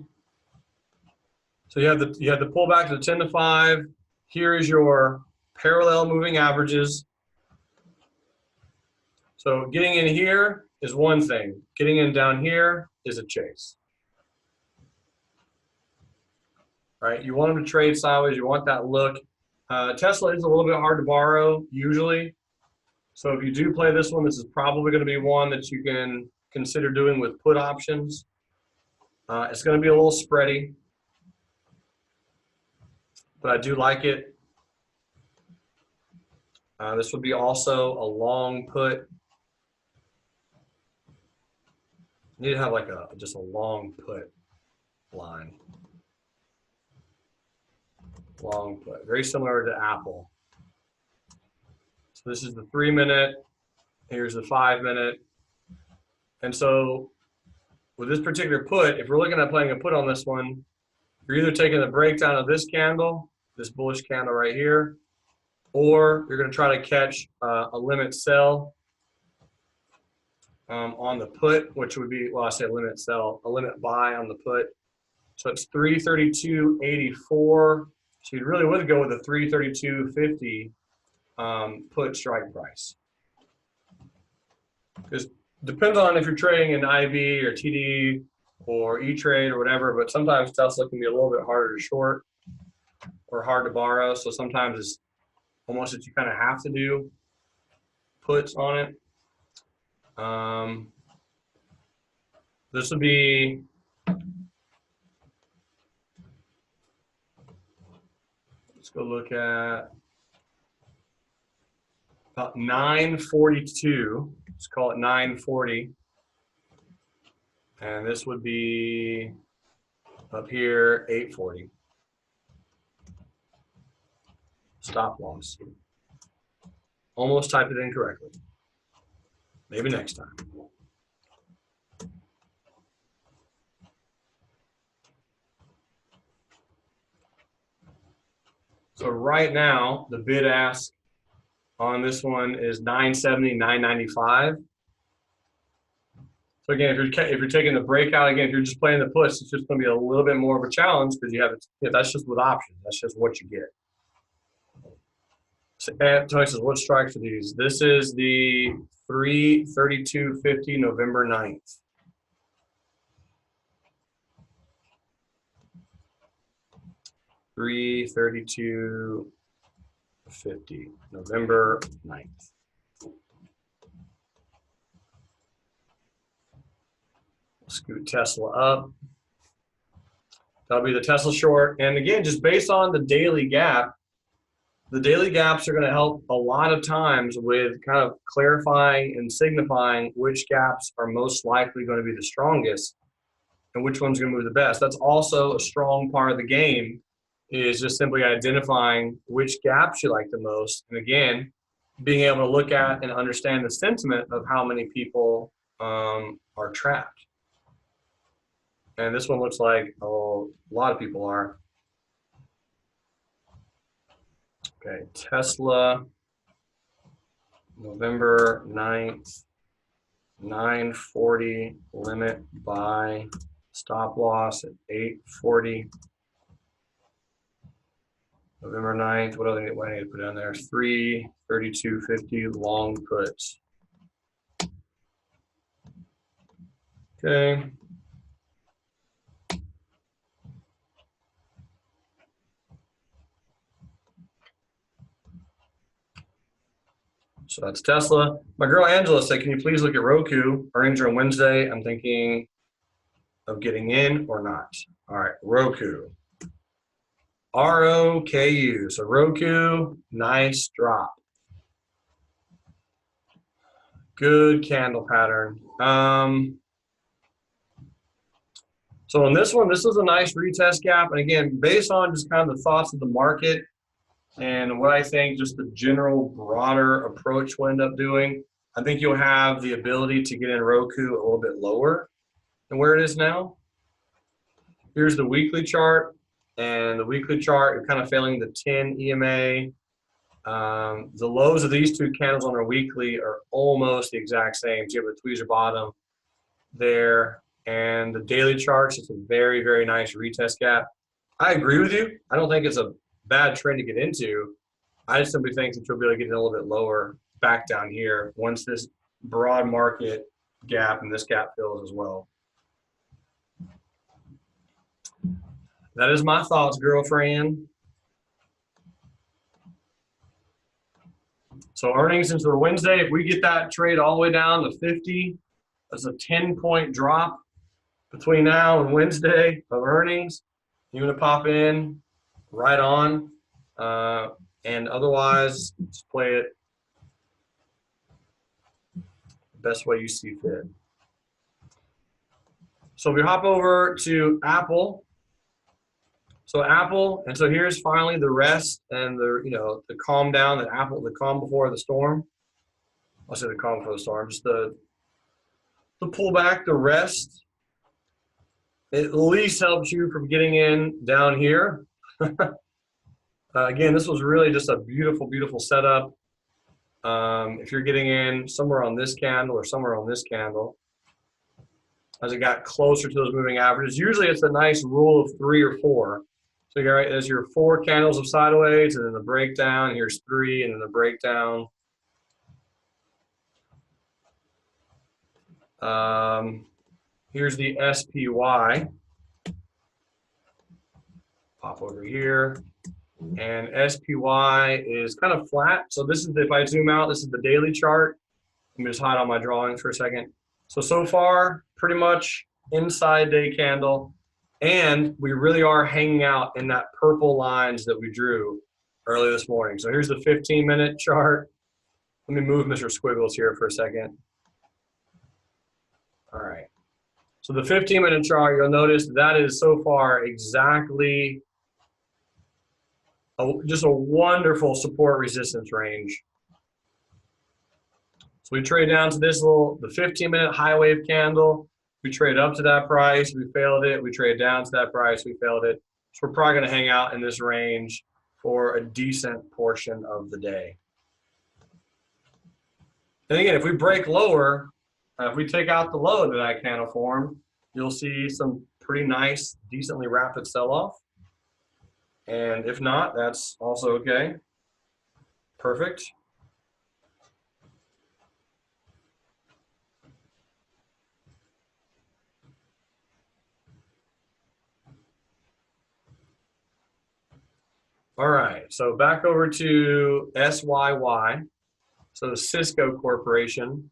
So you have the pullback to the 10 to 5. Here is your parallel moving averages. So getting in here is one thing. Getting in down here is a chase. Right? You want them to trade sideways. You want that look. Tesla is a little bit hard to borrow usually. So if you do play this one, this is probably going to be one that you can consider doing with put options. It's going to be a little spready, but I do like it. This would be also a long put. You need to have like just a long put line. Long put, very similar to Apple. So this is the 3-minute. Here's the 5-minute. And so with this particular put, if we're looking at playing a put on this one, you're either taking the breakdown of this candle, this bullish candle right here, or you're going to try to catch a limit sell on the put, which would be, well, I say limit sell, a limit buy on the put. So it's 332.84. So you really would go with a 332.50 put strike price. Because depends on if you're trading in IB or TD or E-Trade or whatever, but sometimes Tesla can be a little bit harder to short or hard to borrow. So sometimes it's almost that you kind of have to do puts on it. This would be, let's go look at about 942. Let's call it 940. And this would be up here, 840. Stop loss. Almost typed it in correctly. Maybe next time. So right now, the bid ask on this one is 970, 995. So again, if you're taking the breakout, again, if you're just playing the puts, it's just going to be a little bit more of a challenge because you have that's just with options. That's just what you get. So Tony says, what strikes are these? This is the 332.50 November 9th. $332.50 November 9th. Scoot Tesla up. That'll be the Tesla short. And again, just based on the daily gap, the daily gaps are going to help a lot of times with kind of clarifying and signifying which gaps are most likely going to be the strongest and which one's going to move the best. That's also a strong part of the game, is just simply identifying which gaps you like the most. And again, being able to look at and understand the sentiment of how many people are trapped. And this one looks like, oh, a lot of people are. Okay, Tesla, November 9th, 940, limit buy, stop loss at 840. November 9th, what do I need to put down there? 332.50 long puts. Okay. So that's Tesla. My girl Angela said, can you please look at Roku? Earnings are on Wednesday. I'm thinking of getting in or not. All right, Roku. ROKU. So Roku, nice drop. Good candle pattern. So on this one, this is a nice retest gap. And again, based on just kind of the thoughts of the market and what I think just the general broader approach will end up doing, I think you'll have the ability to get in Roku a little bit lower than where it is now. Here's the weekly chart. And the weekly chart, you're kind of failing the 10 EMA. The lows of these two candles on our weekly are almost the exact same. So you have a tweezer bottom there. And the daily charts, it's a very, very nice retest gap. I agree with you. I don't think it's a bad trend to get into. I just simply think that you'll be able to get it a little bit lower back down here once this broad market gap and this gap fills as well. That is my thoughts, girlfriend. So earnings into the Wednesday, if we get that trade all the way down to 50, that's a 10-point drop between now and Wednesday of earnings. You're going to pop in right on. And otherwise, just play it the best way you see fit. So if we hop over to Apple. So Apple, and so here's finally the rest and the calm down, the calm before the storm. I'll say the calm before the storm, just the pullback, the rest It at least helps you from getting in down here. Again, this was really just a beautiful, beautiful setup. If you're getting in somewhere on this candle or somewhere on this candle, as it got closer to those moving averages, usually it's a nice rule of 3 or 4. So you're right, there's your 4 candles of sideways, and then the breakdown. Here's 3, and then the breakdown. Here's the SPY. Pop over here. And SPY is kind of flat. So this is, if I zoom out, this is the daily chart. Let me just hide on my drawings for a second. So far, pretty much inside day candle. And we really are hanging out in that purple lines that we drew early this morning. So here's the 15-minute chart. Let me move Mr. Squiggles here for a second. All right. So the 15-minute chart, you'll notice that is so far exactly just a wonderful support resistance range. So we trade down to this the 15-minute high wave candle. We trade up to that price, we failed it. We trade down to that price, we failed it. So we're probably gonna hang out in this range for a decent portion of the day. And again, if we break lower, if we take out the low that that candle formed, you'll see some pretty nice, decently rapid sell-off. And if not, that's also okay. Perfect. All right, so back over to SYY, so the Cisco Corporation.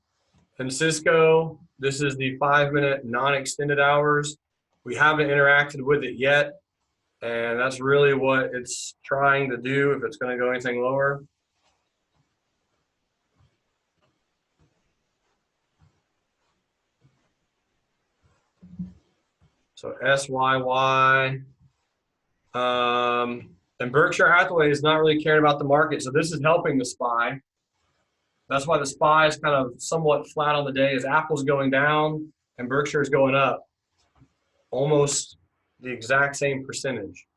And Cisco, this is the 5-minute non-extended hours. We haven't interacted with it yet, and that's really what it's trying to do if it's going to go anything lower. So SYY. And Berkshire Hathaway is not really caring about the market, so this is helping the SPY. That's why the SPY is kind of somewhat flat on the day, as Apple's going down and Berkshire is going up. Almost the exact same percentage.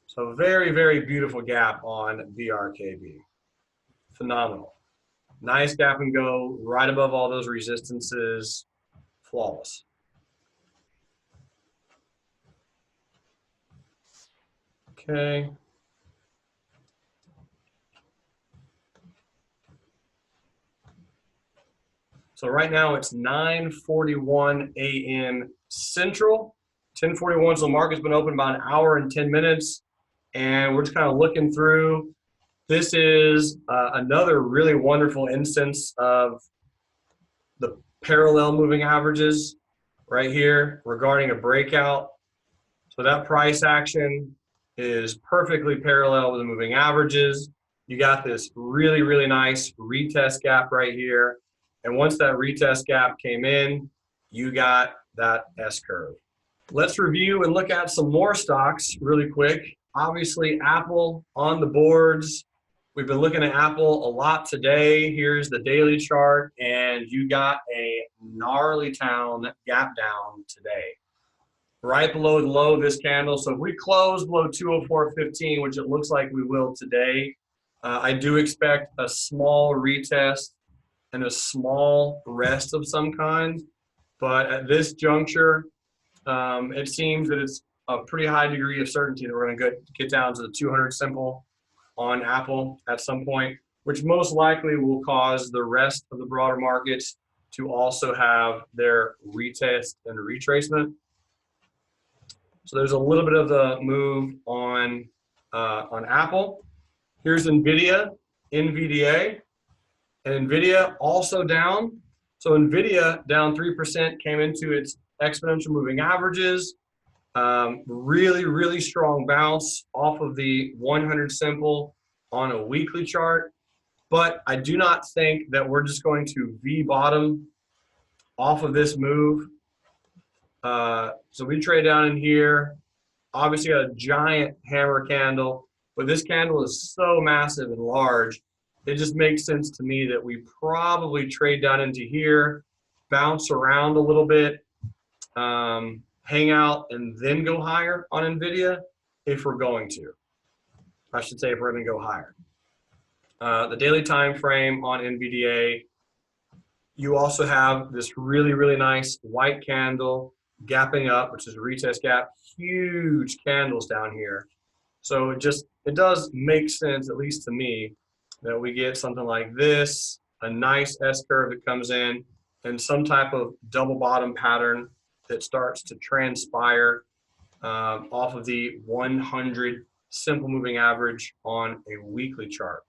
So very, very beautiful gap on BRKB. Phenomenal. Nice gap and go right above all those resistances. Flawless. Okay. So right now it's 9:41 a.m. Central. 10:41, so the market's been open about an hour and 10 minutes. And we're just kind of looking through. This is another really wonderful instance of the parallel moving averages right here regarding a breakout. So that price action is perfectly parallel with the moving averages. You got this really, really nice retest gap right here. And once that retest gap came in, you got that S-curve. Let's review and look at some more stocks really quick. Obviously, Apple on the boards. We've been looking at Apple a lot today. Here's the daily chart, and you got a gnarly town gap down today. Right below the low of this candle. So if we close below 204.15, which it looks like we will today, I do expect a small retest and a small rest of some kind. But at this juncture, it seems that it's a pretty high degree of certainty that we're going to get down to the 200 simple on Apple at some point, which most likely will cause the rest of the broader markets to also have their retest and retracement. So there's a little bit of the move on Apple. Here's NVDA, NVDA, and NVIDIA also down. So NVIDIA down 3%, came into its exponential moving averages. Really, really strong bounce off of the 100 simple on a weekly chart. But I do not think that we're just going to V-bottom off of this move. So we trade down in here. Obviously got a giant hammer candle, but this candle is so massive and large, it just makes sense to me that we probably trade down into here, bounce around a little bit, hang out and then go higher on NVIDIA if we're going to. I should say if we're going to go higher. The daily time frame on NVDA, you also have this really, really nice white candle gapping up, which is a retest gap, huge candles down here. So it does make sense, at least to me, that we get something like this, a nice S-curve that comes in, and some type of double bottom pattern that starts to transpire off of the 100 simple moving average on a weekly chart.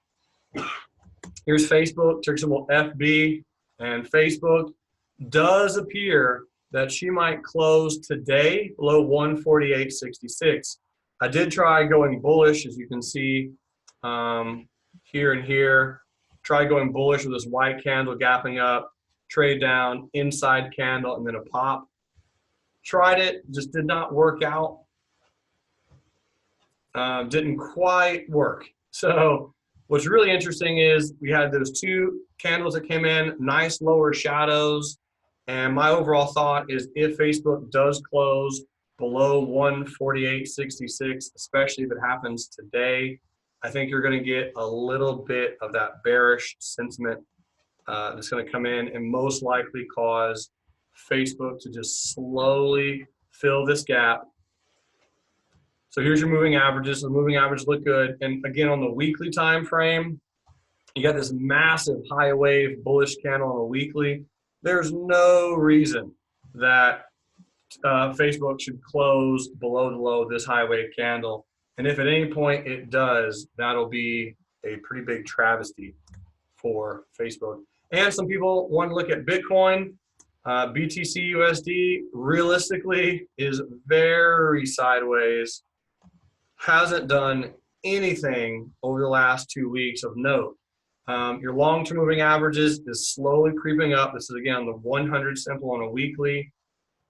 Here's Facebook, ticker symbol FB, and Facebook does appear that she might close today below 148.66. I did try going bullish, as you can see here and here. Try going bullish with this white candle gapping up, trade down, inside candle, and then a pop. Tried it, just did not work out. Didn't quite work. So what's really interesting is we had those two candles that came in, nice lower shadows. And my overall thought is if Facebook does close below 148.66, especially if it happens today, I think you're going to get a little bit of that bearish sentiment that's going to come in and most likely cause Facebook to just slowly fill this gap. So here's your moving averages. The moving averages look good. And again, on the weekly time frame, you got this massive high wave bullish candle on a weekly. There's no reason that Facebook should close below the low this high wave candle. And if at any point it does, that'll be a pretty big travesty for Facebook. And some people want to look at Bitcoin. BTC USD realistically is very sideways. Hasn't done anything over the last 2 weeks of note. Your long-term moving averages is slowly creeping up. This is again on the 100 simple on a weekly.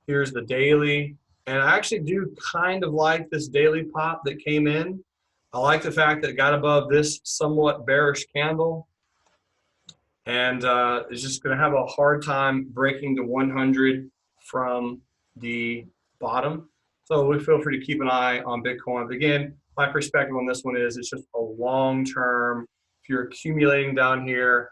Here's the daily. And I actually do kind of like this daily pop that came in. I like the fact that it got above this somewhat bearish candle. And it's just going to have a hard time breaking to 100 from the bottom. So we feel free to keep an eye on Bitcoin. But again, my perspective on this one is it's just a long-term. If you're accumulating down here,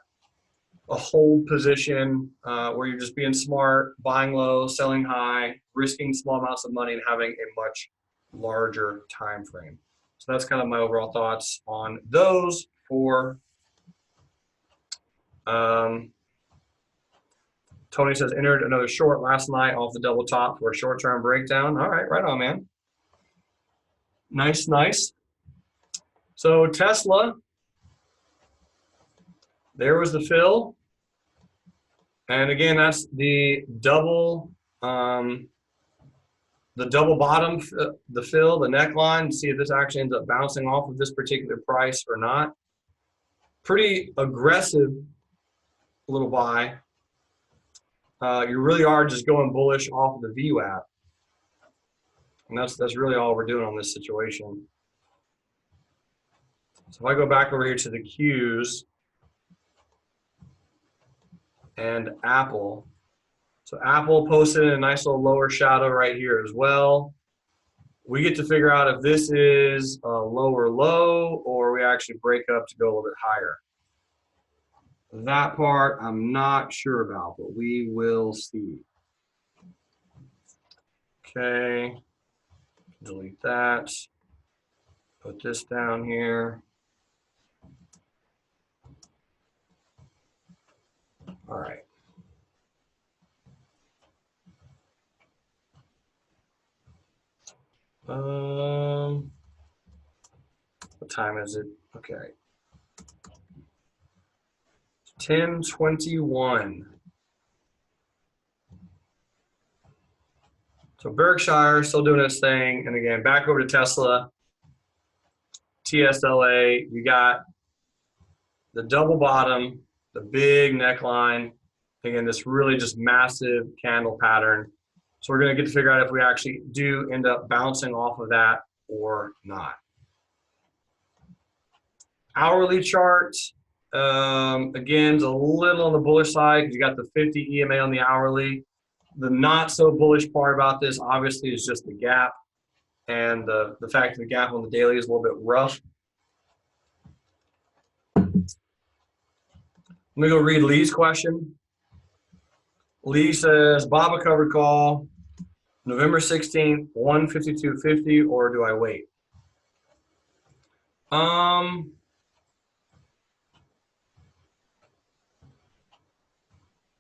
a hold position where you're just being smart, buying low, selling high, risking small amounts of money, and having a much larger time frame. So that's kind of my overall thoughts on those four. Tony says, entered another short last night off the double top for a short-term breakdown. All right, right on, man. Nice, nice. So Tesla, there was the fill. And again, that's the double bottom, the fill, the neckline, to see if this actually ends up bouncing off of this particular price or not. Pretty aggressive little buy. You really are just going bullish off of the VWAP. And that's really all we're doing on this situation. So if I go back over here to the Qs and Apple. So Apple posted in a nice little lower shadow right here as well. We get to figure out if this is a lower low or we actually break up to go a little bit higher. That part I'm not sure about, but we will see. Okay, delete that. Put this down here. All right. What time is it? Okay. 10:21. So Berkshire still doing its thing. And again, back over to Tesla. TSLA, you got the double bottom, the big neckline. Again, this really just massive candle pattern. So we're going to get to figure out if we actually do end up bouncing off of that or not. Hourly chart, again, is a little on the bullish side because you got the 50 EMA on the hourly. The not so bullish part about this obviously is just the gap, and the fact that the gap on the daily is a little bit rough. Let me go read Lee's question. Lee says, Bob, a covered call, November 16th, 152.50, or do I wait?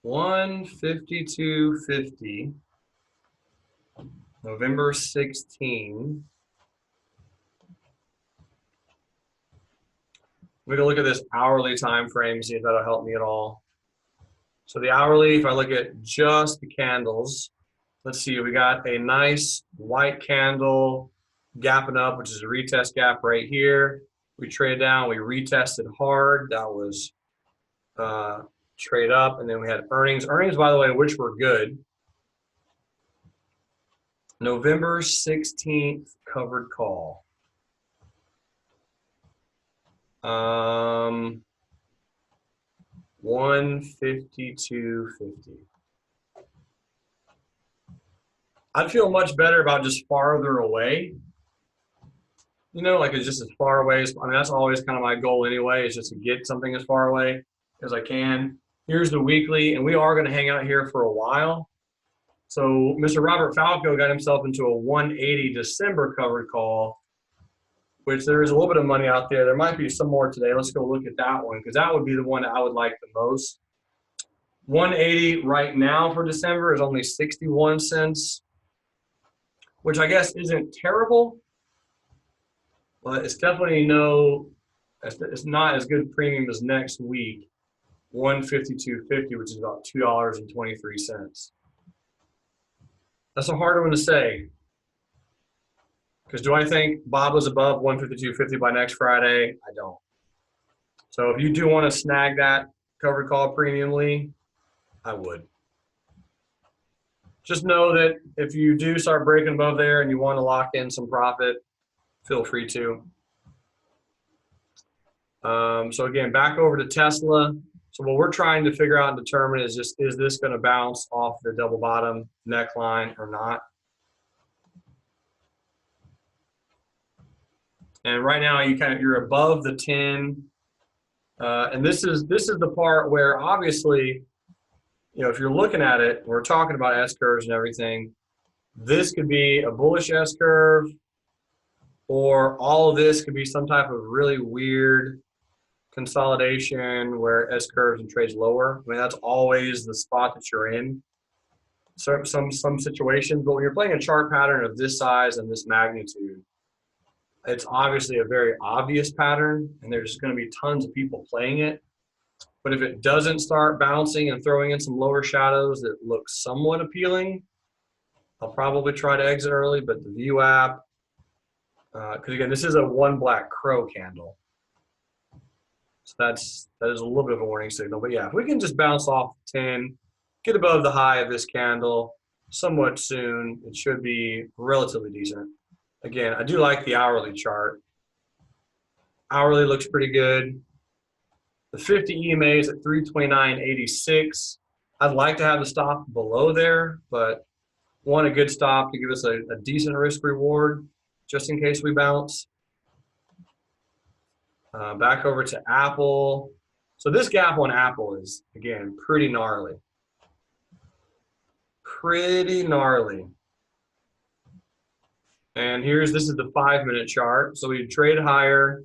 152.50, November 16. We're gonna look at this hourly time frame, see if that'll help me at all. So the hourly, if I look at just the candles, let's see, we got a nice white candle gapping up, which is a retest gap right here. We traded down, we retested hard. That was trade up, and then we had earnings. Earnings, by the way, which were good. November 16th covered call. 152.50. I'd feel much better about just farther away. You know, like it's just as far away as, I mean, that's always kind of my goal anyway, is just to get something as far away as I can. Here's the weekly, and we are going to hang out here for a while. So Mr. Robert Falco got himself into a 180 December covered call, which there is a little bit of money out there. There might be some more today. Let's go look at that one, because that would be the one that I would like the most. 180 right now for December is only 61 cents, which I guess isn't terrible, but it's definitely it's not as good premium as next week, 152.50, which is about $2.23. That's a harder one to say, because do I think Bob was above 152.50 by next Friday? I don't. So if you do want to snag that covered call premiumly, I would. Just know that if you do start breaking above there and you want to lock in some profit, feel free to. So again, back over to Tesla. So what we're trying to figure out and determine is just, is this going to bounce off the double bottom neckline or not? And right now you're above the 10. And this is the part where obviously, you know, if you're looking at it, we're talking about S-curves and everything, this could be a bullish S-curve, or all of this could be some type of really weird consolidation where S-curves and trades lower. I mean, that's always the spot that you're in. So some situations, but when you're playing a chart pattern of this size and this magnitude, it's obviously a very obvious pattern, and there's going to be tons of people playing it. But if it doesn't start bouncing and throwing in some lower shadows that look somewhat appealing, I'll probably try to exit early. But the view app, because again, this is a one black crow candle. So that is a little bit of a warning signal. But yeah, if we can just bounce off 10, get above the high of this candle somewhat soon, it should be relatively decent. Again, I do like the hourly chart. Hourly looks pretty good. The 50 EMA is at 329.86. I'd like to have the stop below there, but want a good stop to give us a decent risk reward just in case we bounce. Back over to Apple. So this gap on Apple is, again, pretty gnarly. Pretty gnarly. And this is the 5-minute chart. So we trade higher,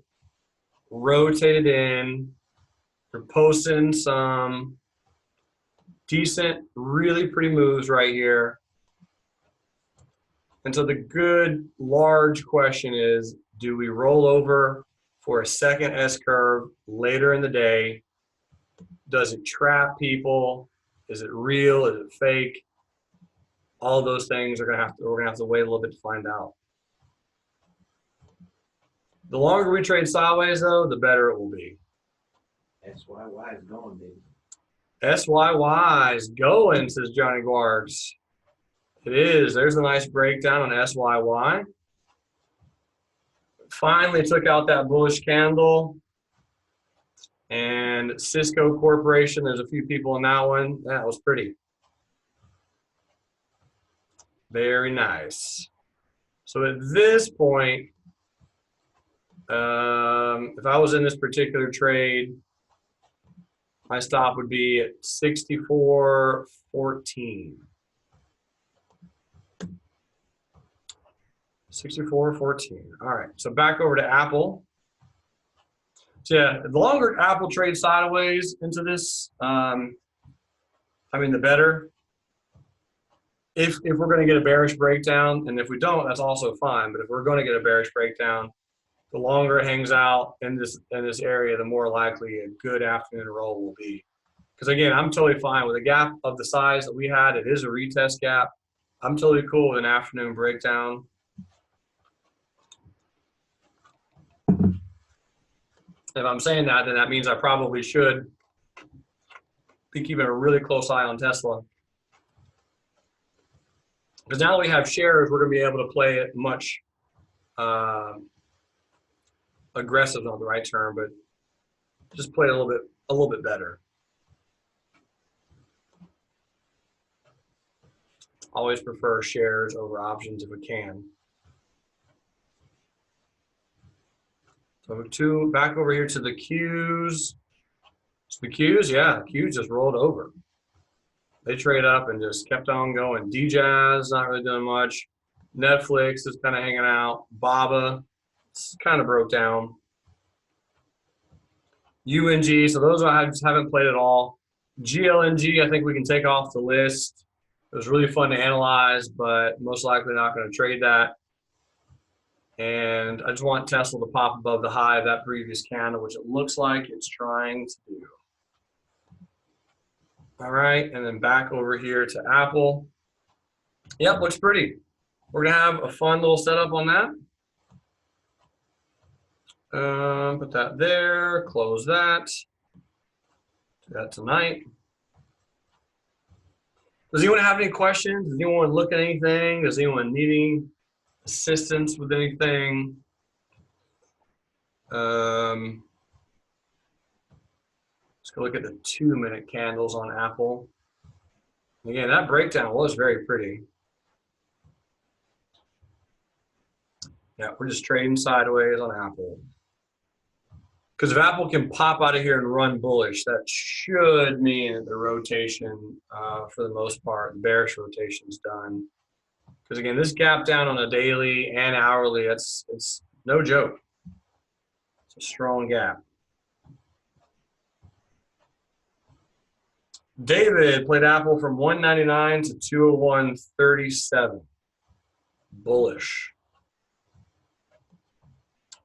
rotated in, we're posting some decent, really pretty moves right here. And so the good, large question is, do we roll over for a second S-curve later in the day? Does it trap people? Is it real? Is it fake? All of those things we're gonna have to wait a little bit to find out. The longer we trade sideways, though, the better it will be. SYY is going, baby. SYY is going, says Johnny Guards. It is. There's a nice breakdown on SYY. Finally took out that bullish candle. And Cisco Corporation, there's a few people in that one. That was pretty. Very nice. So at this point, if I was in this particular trade, my stop would be at 64.14. 64.14. All right, so back over to Apple. So yeah, the longer Apple trades sideways into this, the better. If we're going to get a bearish breakdown, and if we don't, that's also fine. But if we're going to get a bearish breakdown, the longer it hangs out in this area, the more likely a good afternoon roll will be. Because again, I'm totally fine with a gap of the size that we had. It is a retest gap. I'm totally cool with an afternoon breakdown. If I'm saying that, then that means I probably should be keeping a really close eye on Tesla. Because now that we have shares, we're going to be able to play it much aggressive, not the right term, but just play it a little bit better. Always prefer shares over options if we can. So back over here to the Qs. So the Qs, yeah, the Qs just rolled over. They trade up and just kept on going. DJazz, not really doing much. Netflix is kind of hanging out. BABA, it's kind of broke down. UNG, so those I just haven't played at all. GLNG, I think we can take off the list. It was really fun to analyze, but most likely not going to trade that. And I just want Tesla to pop above the high of that previous candle, which it looks like it's trying to do. All right, and then back over here to Apple. Yep, looks pretty. We're going to have a fun little setup on that. Put that there, close that. Do that tonight. Does anyone have any questions? Does anyone look at anything? Does anyone need any assistance with anything? Let's go look at the 2-minute candles on Apple. Again, that breakdown was very pretty. Yeah, we're just trading sideways on Apple. Because if Apple can pop out of here and run bullish, that should mean that the rotation, for the most part, the bearish rotation is done. Because again, this gap down on a daily and hourly, it's no joke. It's a strong gap. David played Apple from 199 to 201.37. Bullish.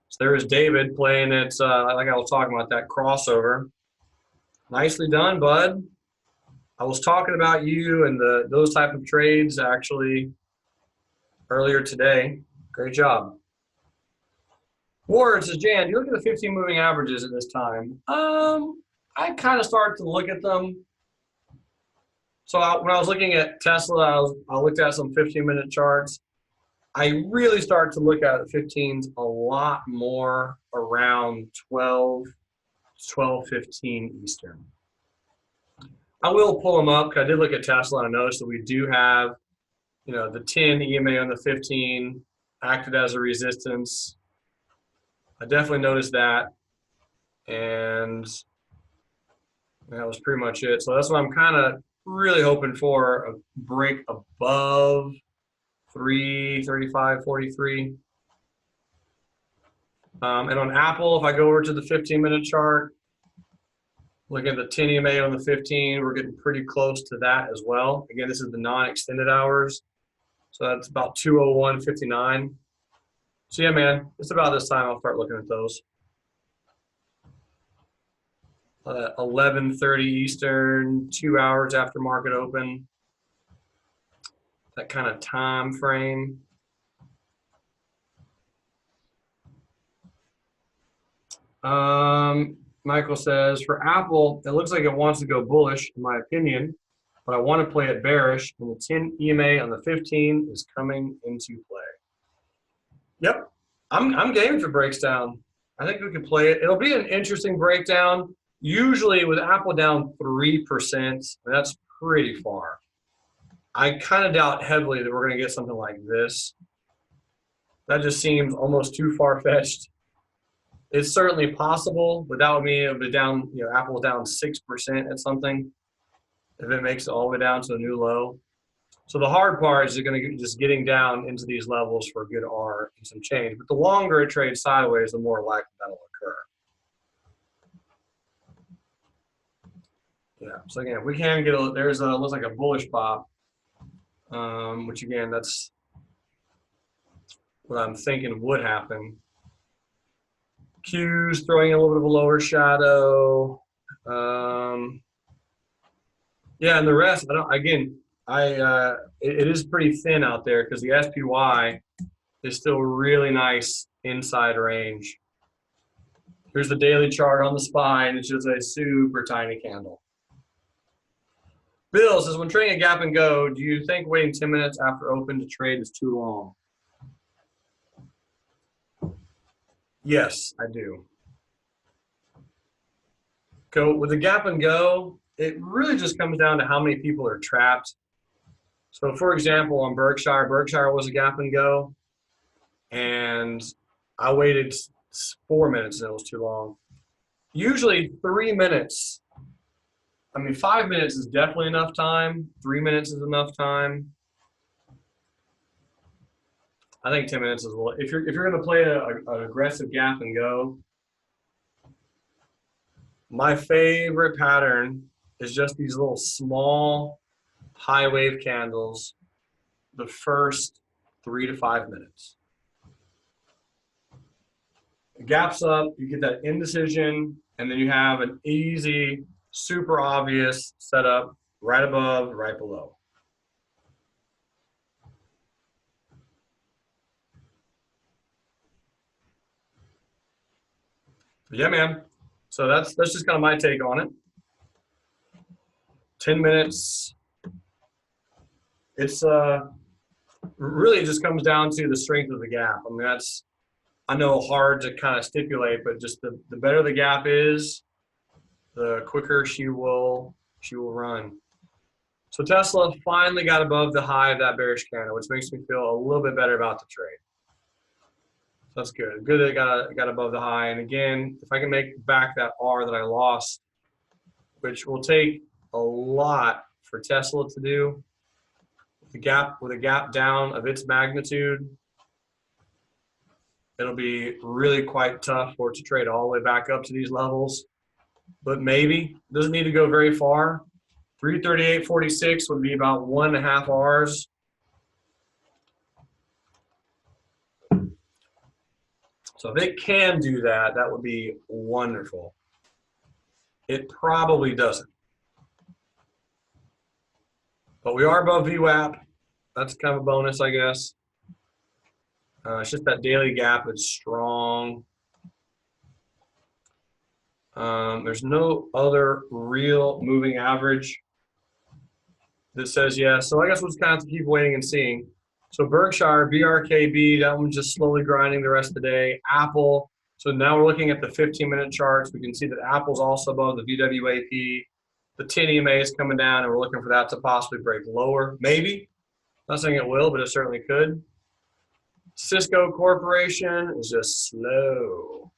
So there is David playing it, like I was talking about, that crossover. Nicely done, bud. I was talking about you and those type of trades actually earlier today. Great job. Ward says, Jan, do you look at the 15 moving averages at this time? I kind of started to look at them. So when I was looking at Tesla, I looked at some 15-minute charts. I really started to look at the 15s a lot more around 12:15 Eastern. I will pull them up because I did look at Tesla and I noticed that we do have, the 10 EMA on the 15 acted as a resistance. I definitely noticed that, and that was pretty much it. So that's what I'm kind of really hoping for, a break above 335.43. And on Apple, if I go over to the 15-minute chart, look at the 10 EMA on the 15, we're getting pretty close to that as well. Again, this is the non-extended hours, so that's about 201.59. So yeah, man, it's about this time I'll start looking at those. 11:30 Eastern, 2 hours after market open. That kind of time frame. Michael says, for Apple, it looks like it wants to go bullish, in my opinion, but I want to play it bearish, and the 10 EMA on the 15 is coming into play. Yep, I'm game for breaks down. I think we can play it. It'll be an interesting breakdown. Usually with Apple down 3%, that's pretty far. I kind of doubt heavily that we're going to get something like this. That just seems almost too far-fetched. It's certainly possible, but that would mean it would be down, you know, Apple's down 6% at something if it makes it all the way down to a new low. So the hard part is going to be just getting down into these levels for a good R and some change. But the longer it trades sideways, the more likely that'll occur. Yeah. So again, if we can get a, there's a looks like a bullish pop, which again, that's what I'm thinking would happen. Q's throwing a little bit of a lower shadow. Yeah, and the rest, I don't. Again, it is pretty thin out there because the SPY is still really nice inside range. Here's the daily chart on the SPY, and it's just a super tiny candle. Bill says, when trading a gap and go, do you think waiting 10 minutes after open to trade is too long? Yes, I do. Go with the gap and go, it really just comes down to how many people are trapped. So for example, on Berkshire was a gap and go, and I waited 4 minutes and it was too long. Usually 3 minutes. I mean, 5 minutes is definitely enough time. 3 minutes is enough time. I think 10 minutes is a little. If you're going to play an aggressive gap and go, my favorite pattern is just these little small high wave candles the first 3 to 5 minutes. It gaps up, you get that indecision, and then you have an easy, super obvious setup right above, right below. Yeah, man. So that's just kind of my take on it. 10 minutes. It's really just comes down to the strength of the gap. I mean, that's, I know, hard to kind of stipulate, but just the better the gap is, the quicker she will run. So Tesla finally got above the high of that bearish candle, which makes me feel a little bit better about the trade. So that's good. Good that it got above the high. And again, if I can make back that R that I lost, which will take a lot for Tesla to do, with a gap down of its magnitude, it'll be really quite tough for it to trade all the way back up to these levels. But maybe it doesn't need to go very far. 338.46 would be about 1.5 Rs. So if it can do that, that would be wonderful. It probably doesn't. But we are above VWAP. That's kind of a bonus, I guess. It's just that daily gap is strong. There's no other real moving average that says yes. So I guess we'll just kind of have to keep waiting and seeing. So Berkshire, BRKB, that one's just slowly grinding the rest of the day. Apple, so now we're looking at the 15-minute charts. We can see that Apple's also above the VWAP. The 10 EMA is coming down, and we're looking for that to possibly break lower. Maybe. Not saying it will, but it certainly could. Cisco Corporation is just slow.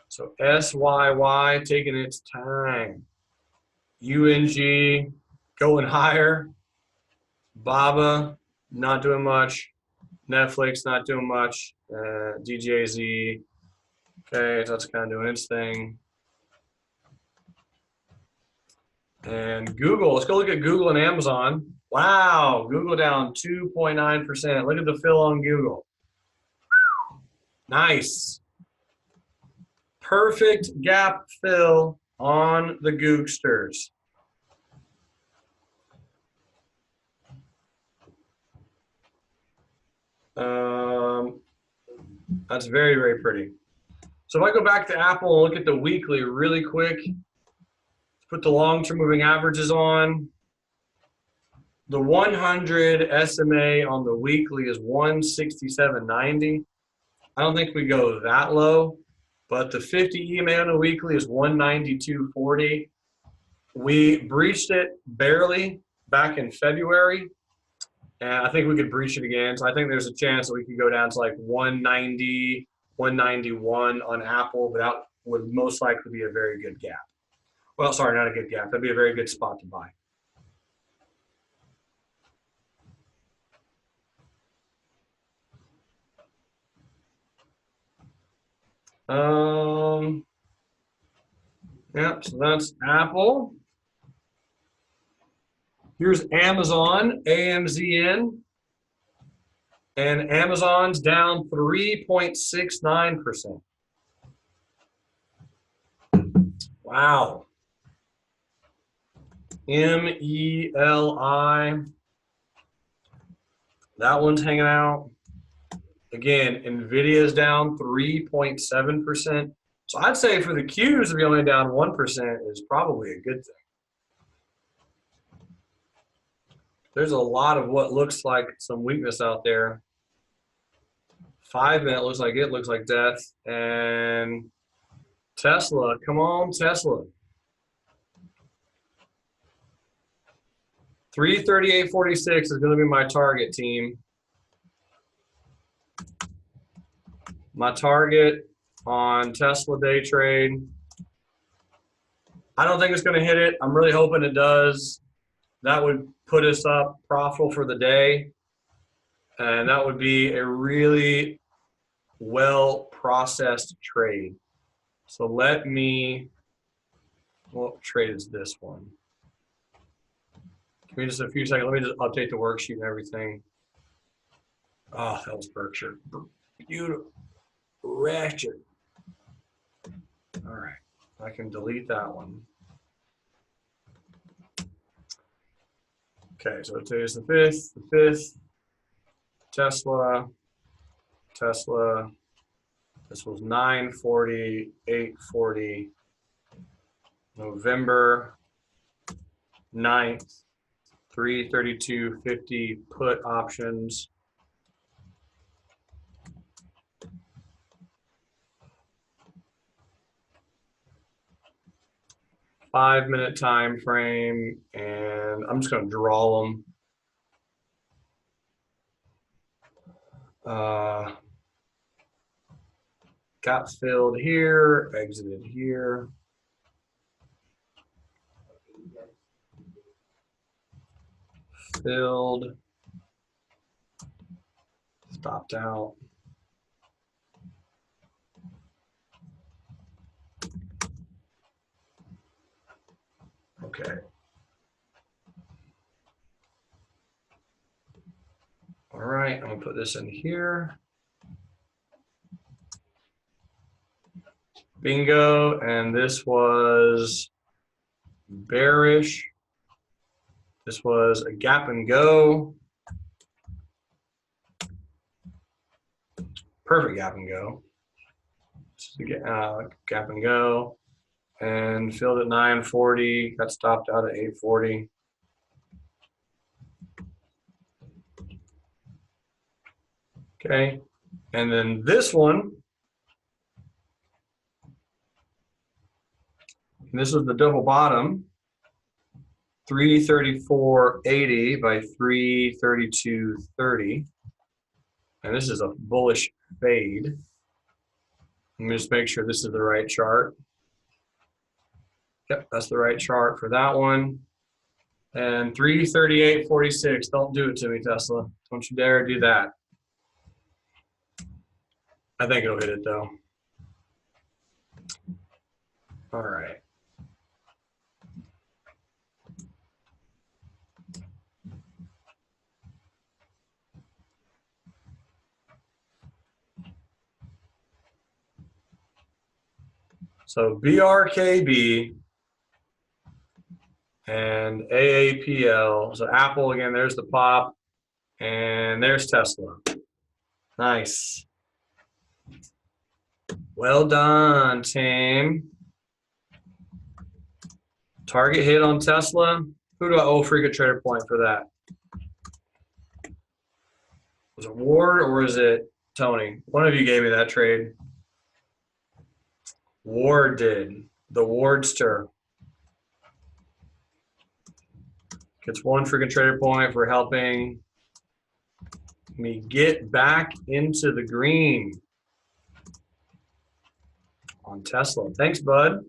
So SYY taking its time. UNG going higher. BABA not doing much. Netflix not doing much. DJZ. Okay, so that's kind of doing its thing. And Google, let's go look at Google and Amazon. Wow, Google down 2.9%. Look at the fill on Google. Nice. Perfect gap fill on the Googsters. That's very, very pretty. So if I go back to Apple and look at the weekly really quick, put the long-term moving averages on. The 100 SMA on the weekly is 167.90. I don't think we go that low, but the 50 EMA on the weekly is 192.40. We breached it barely, back in February, and I think we could breach it again. So I think there's a chance that we could go down to like 190, 191 on Apple, but that would most likely be a very good gap. Well, sorry, not a good gap. That'd be a very good spot to buy. Yep, so that's Apple. Here's Amazon, AMZN. And Amazon's down 3.69%. Wow. MELI. That one's hanging out. Again, NVIDIA is down 3.7%. So I'd say for the Qs to be only down 1% is probably a good thing. There's a lot of what looks like some weakness out there. 5 minute looks like death. And Tesla, come on, Tesla. 338.46 is going to be my target, team. My target on Tesla day trade. I don't think it's going to hit it. I'm really hoping it does. That would put us up profitable for the day. And that would be a really well processed trade. So let me, what trade is this one? Give me just a few seconds. Let me just update the worksheet and everything. Oh, that was Berkshire. Beautiful. Ratchet. All right. I can delete that one. Okay, so today's the 5th. Tesla. This was 940, 840. November 9th. 332.50 put options. Five-minute time frame, and I'm just going to draw them. Got filled here, exited here. Filled, stopped out. Okay. All right, I'm gonna put this in here. Bingo, and this was bearish. This was a gap and go. Perfect gap and go. Gap and go. And filled at 940, got stopped out at 840. Okay, and then this one, and this is the double bottom, 334.80 by 332.30. And this is a bullish fade. Let me just make sure this is the right chart. Yep, that's the right chart for that one. And 338.46. Don't do it to me, Tesla. Don't you dare do that. I think it'll hit it though. All right. So BRKB and AAPL. So Apple again, there's the pop, and there's Tesla. Nice. Well done, team. Target hit on Tesla. Who do I owe freaking trader point for that? Was it Ward or is it Tony? One of you gave me that trade. Ward did. The Wardster. Gets 1 freaking trader point for helping me get back into the green on Tesla. Thanks, bud.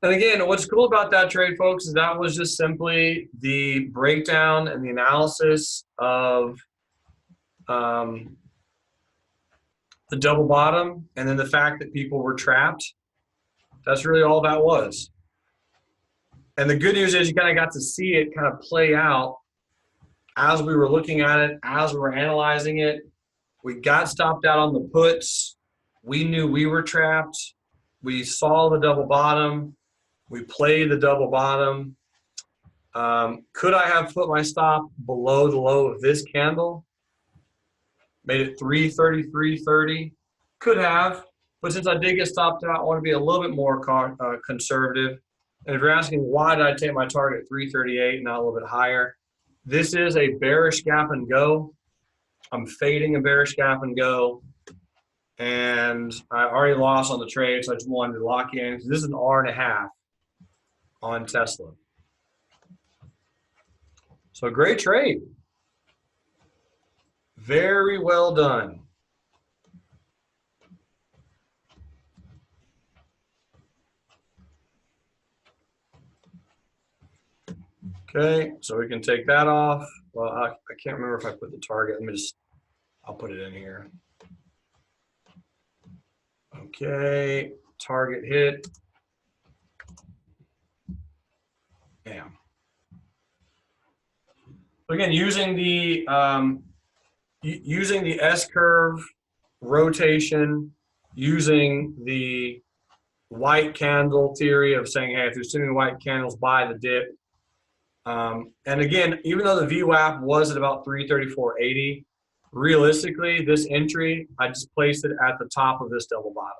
And again, what's cool about that trade, folks, is that was just simply the breakdown and the analysis of the double bottom, and then the fact that people were trapped. That's really all that was. And the good news is you kind of got to see it kind of play out as we were looking at it, as we were analyzing it. We got stopped out on the puts. We knew we were trapped. We saw the double bottom. We played the double bottom. Could I have put my stop below the low of this candle? Made it 333.30? Could have, but since I did get stopped out, I want to be a little bit more conservative. And if you're asking why did I take my target at 338, not a little bit higher, this is a bearish gap and go. I'm fading a bearish gap and go. And I already lost on the trade, so I just wanted to lock in. This is an R&a on Tesla. So great trade. Very well done. Okay, so we can take that off. Well, I can't remember if I put the target. I'll put it in here. Okay, target hit. Bam. So again, using the S-curve rotation, using the white candle theory of saying, hey, if there's too many white candles, buy the dip. And again, even though the VWAP was at about 334.80, realistically, this entry, I just placed it at the top of this double bottom.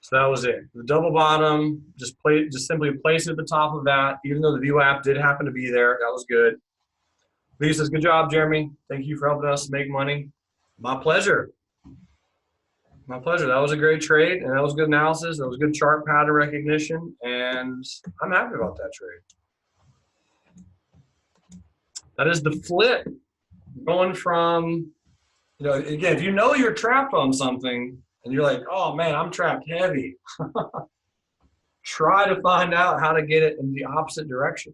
So that was it. The double bottom, just simply place it at the top of that, even though the VWAP did happen to be there. That was good. Lee says, good job, Jeremy. Thank you for helping us make money. My pleasure. My pleasure. That was a great trade, and that was good analysis. That was good chart pattern recognition, and I'm happy about that trade. That is the flip. Going from, again, if you know you're trapped on something and you're like, oh man, I'm trapped heavy, try to find out how to get it in the opposite direction.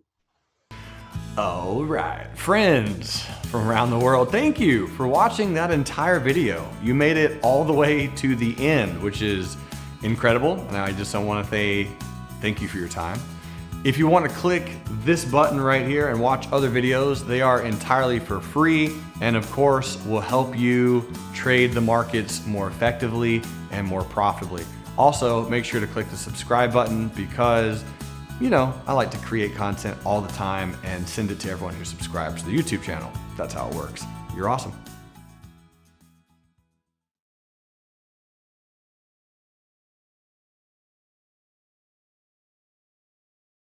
All right, friends from around the world, thank you for watching that entire video. You made it all the way to the end, which is incredible. And I just want to say thank you for your time. If you want to click this button right here and watch other videos, they are entirely for free, and of course will help you trade the markets more effectively and more profitably. Also, make sure to click the subscribe button because I like to create content all the time and send it to everyone who subscribes to the YouTube channel. That's how it works. You're awesome.